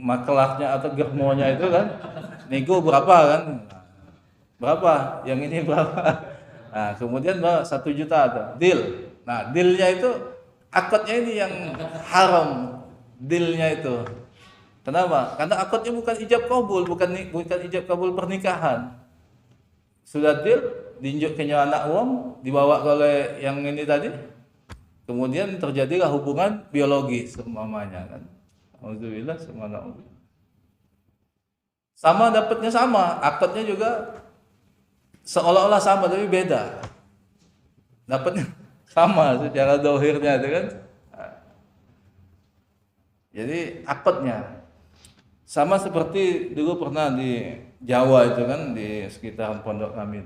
Speaker 1: makelaknya atau germonya itu kan. Nego berapa kan? Berapa? Yang ini berapa? Nah, kemudian 1 juta atau deal. Nah, dealnya itu akadnya ini yang haram, dealnya itu. Kenapa? Karena akadnya bukan ijab kabul, bukan ijab kabul pernikahan. Sudah deal, diinjukkannya anak uang, dibawa oleh yang ini tadi. Kemudian terjadilah hubungan biologis semuanya kan. Alhamdulillah semuanya. Sama dapatnya sama, akadnya juga seolah-olah sama tapi beda. Dapatnya sama secara dohirnya itu kan. Jadi akadnya sama seperti dulu pernah di Jawa itu kan, di sekitar pondok kami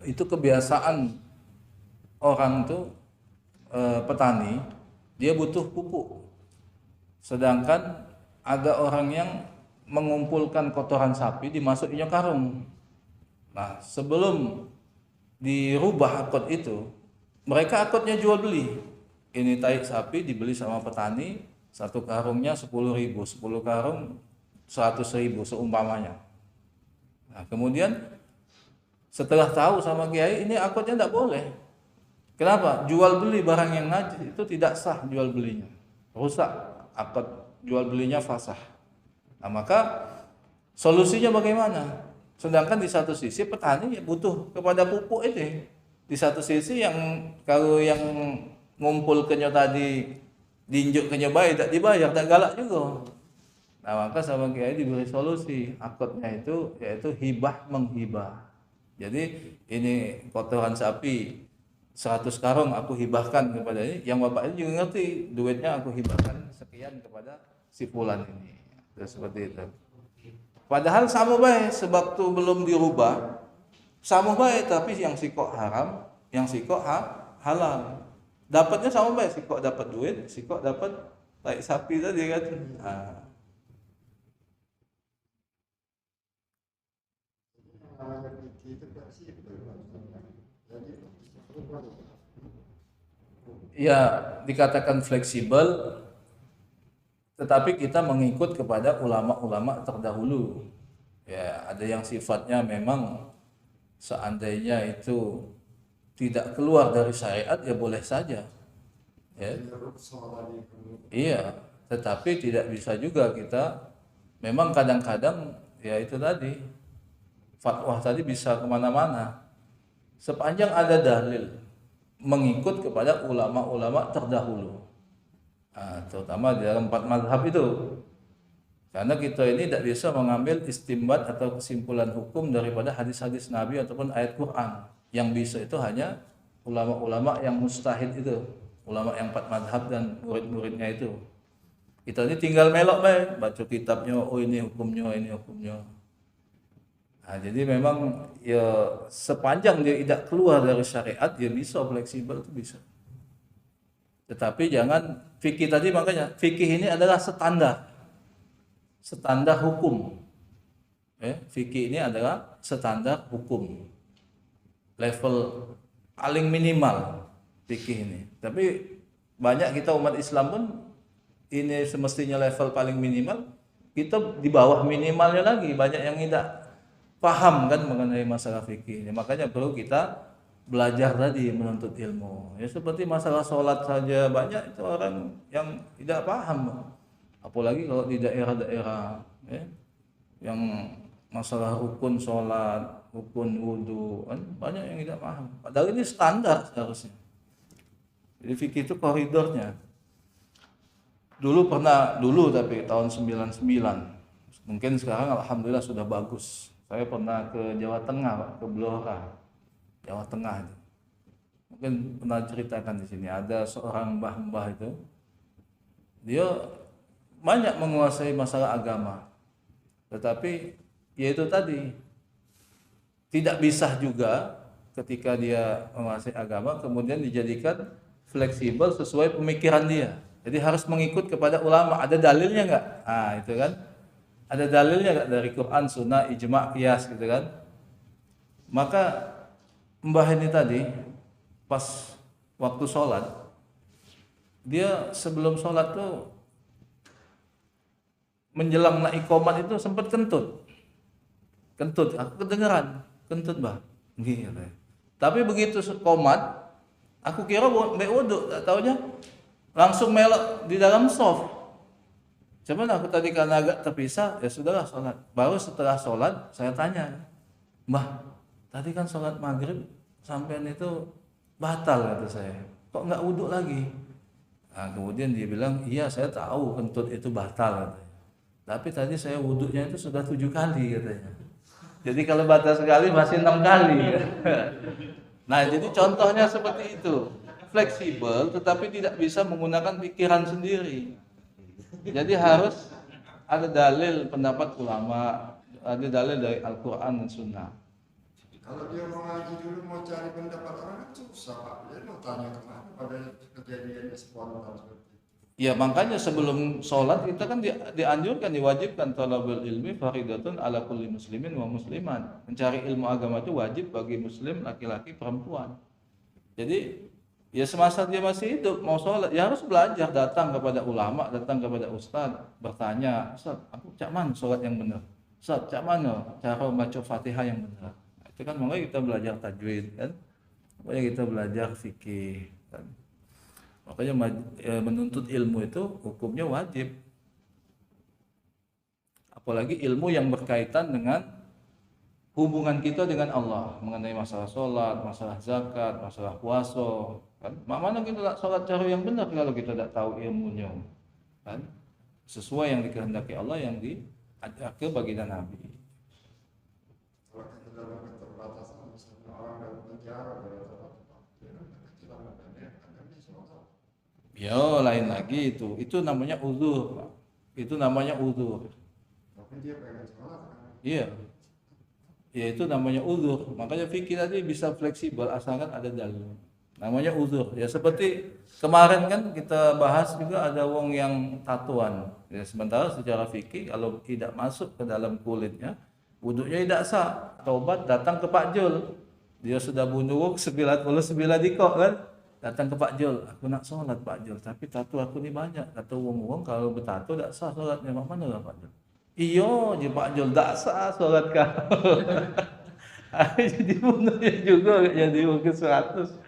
Speaker 1: itu kebiasaan orang tuh petani, dia butuh pupuk. Sedangkan ada orang yang mengumpulkan kotoran sapi dimasukinnya karung. Nah, sebelum dirubah akad itu, mereka akadnya jual beli. Ini tai sapi dibeli sama petani, 1 karungnya 10.000, 10 karung 100.000 seumpamanya. Nah, kemudian setelah tahu sama kiai ini akadnya tidak boleh. Kenapa? Jual beli barang yang najis itu tidak sah jual belinya. Rusak akad jual belinya fasah. Nah, maka solusinya bagaimana? Sedangkan di satu sisi petani butuh kepada pupuk itu. Di satu sisi yang kalau yang ngumpul kenyo tadi diinjuk kenyo baik tak dibayar, tak galak juga. Nah, maka sama kiai diberi solusi akadnya itu yaitu hibah menghibah. Jadi ini kotoran sapi 100 karung aku hibahkan kepada ini, yang bapak ini juga ngerti duitnya aku hibahkan sekian kepada si fulan ini. Terus seperti itu. Padahal sama baik sebab tu belum dirubah, sama baik tapi yang sikok haram, yang sikok halal. Dapatnya sama baik, sikok dapat duit, sikok dapat tai sapi tadi kan. Ya, dikatakan fleksibel, tetapi kita mengikut kepada ulama-ulama terdahulu. Ya, ada yang sifatnya memang seandainya itu tidak keluar dari syariat ya boleh saja. Ya. Iya, tetapi tidak bisa juga kita memang kadang-kadang ya itu tadi fatwa tadi bisa kemana-mana. Sepanjang ada dalil mengikut kepada ulama-ulama terdahulu. Terutama di dalam 4 mazhab itu. Karena kita ini tidak bisa mengambil istimbat atau kesimpulan hukum daripada hadis-hadis Nabi ataupun ayat Quran. Yang bisa itu hanya ulama-ulama yang mustahid itu, ulama yang 4 mazhab dan murid-muridnya itu. Kita ini tinggal melok baik, baca kitabnya, oh ini hukumnya, ini hukumnya. Nah, jadi memang ya sepanjang dia tidak keluar dari syariat dia bisa fleksibel itu bisa. Tetapi jangan fikih tadi, makanya fikih ini adalah standar hukum. Fikih ini adalah standar hukum. Level paling minimal fikih ini. Tapi banyak kita umat Islam pun ini semestinya level paling minimal, kita di bawah minimalnya lagi, banyak yang paham kan mengenai masalah fikih. Makanya perlu kita belajar tadi menuntut ilmu. Ya seperti masalah sholat saja banyak itu orang yang tidak paham. Apalagi kalau di daerah-daerah ya, yang masalah rukun sholat, rukun wudhu, kan banyak yang tidak paham. Padahal ini standar seharusnya. Jadi fikih itu koridornya. Dulu tapi tahun 99. Mungkin sekarang alhamdulillah sudah bagus. Saya pernah ke Jawa Tengah, Pak, ke Blora, Jawa Tengah itu. Mungkin pernah ceritakan di sini ada seorang mbah-mbah itu. Dia banyak menguasai masalah agama. Tetapi yaitu tadi tidak bisa juga ketika dia menguasai agama kemudian dijadikan fleksibel sesuai pemikiran dia. Jadi harus mengikut kepada ulama. Ada dalilnya nggak? Ah itu kan. Ada dalilnya nggak dari Quran, Sunnah, Ijma, Qiyas gitu kan? Maka mbah ini tadi pas waktu sholat dia sebelum sholat tuh menjelang naik qomat itu sempat kentut, aku kedengeran kentut mbah, gitu. Tapi begitu qomat, aku kira mau wudhu, tak taunya langsung melok di dalam soft. Cuman aku tadi karena agak terpisah, ya sudahlah sholat. Baru setelah sholat saya tanya, mbah, tadi kan sholat maghrib sampean itu batal kata saya, kok nggak wudhu lagi? Nah, kemudian dia bilang, iya saya tahu kentut itu batal katanya. Tapi tadi saya wudhunya itu sudah 7 kali katanya. Jadi kalau batal sekali masih 6 kali. Nah jadi contohnya seperti itu. Fleksibel tetapi tidak bisa menggunakan pikiran sendiri. Jadi harus ada dalil pendapat ulama, ada dalil dari Al-Quran dan Sunnah.
Speaker 3: Kalau dia mau ngaji dulu mau cari pendapat orang kan susah Pak. Dia mau tanya kemana pada kejadian spontan seperti itu.
Speaker 1: Ya makanya sebelum sholat kita kan dianjurkan, diwajibkan talabul ilmi faridatun ala kulli muslimin wa musliman. Mencari ilmu agama itu wajib bagi muslim laki-laki perempuan. Jadi ya semasa dia masih hidup mau sholat ya harus belajar, datang kepada ulama, datang kepada ustaz, bertanya, Ustaz, aku cak mana sholat yang benar? Ustaz, cak mana cara baca Fatihah yang benar? Itu kan makanya kita belajar tajwid kan, makanya kita belajar fikih kan. Makanya menuntut ilmu itu hukumnya wajib. Apalagi ilmu yang berkaitan dengan hubungan kita dengan Allah, mengenai masalah sholat, masalah zakat, masalah puasa. Kan? Mana kita tak sholat cara yang benar kalau kita tak tahu ilmunya, kan? Sesuai yang dikehendaki Allah yang diajarkan baginda Nabi.
Speaker 3: Kalau kita dalam keterbatasan, misalnya orang dalam penjara,
Speaker 1: Ya lain lagi itu namanya uzur, Pak. Itu namanya uzur.
Speaker 3: tapi dia pengen sholat kan?
Speaker 1: Iya. Ya itu namanya uzur. Makanya fikih tadi bisa fleksibel asalkan ada dalil. Namanya uzur. Ya seperti kemarin kan kita bahas juga ada wong yang tatuan. Ya sementara secara fikih kalau tidak masuk ke dalam kulitnya, wudunya tidak sah. Taubat datang ke Pak Jul. Dia sudah bunuh 99 dikok kan. Datang ke Pak Jul, aku nak sholat Pak Jul, tapi tato aku ni banyak. Kata wong-wong kalau bertato tak sah sholatnya. Mana lah Pak Jul? Iyo je Pak Jul, tak sah sholat kau. Jadi bunuhnya juga jadi mungkin 100.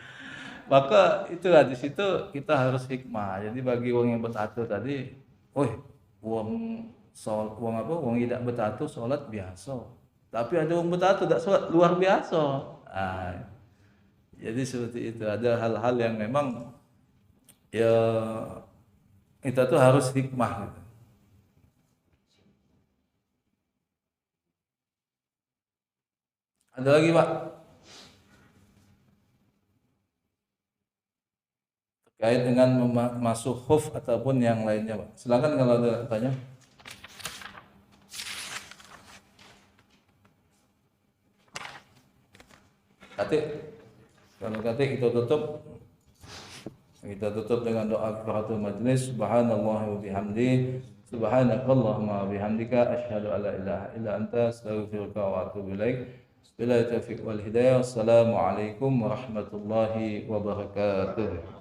Speaker 1: Maka itulah di situ kita harus hikmah. Jadi bagi wong yang bertato tadi, wong tidak bertato sholat biasa. Tapi ada wong bertato tak sholat luar biasa. Jadi seperti itu, ada hal-hal yang memang ya kita tuh harus hikmah gitu. Ada lagi Pak? Terkait dengan masuk khuf ataupun yang lainnya Pak. Silakan kalau ada tanya. Kalau kita tutup dengan doa kafaratul majlis. Subhanallah wa bihamdi, subhanakallahumma wa bihamdika, asyhadu an la ilaha illa anta, astaghfiruka wa atubu ilaik. Billahi taufiq wal hidayah. Wassalamualaikum warahmatullahi wabarakatuh.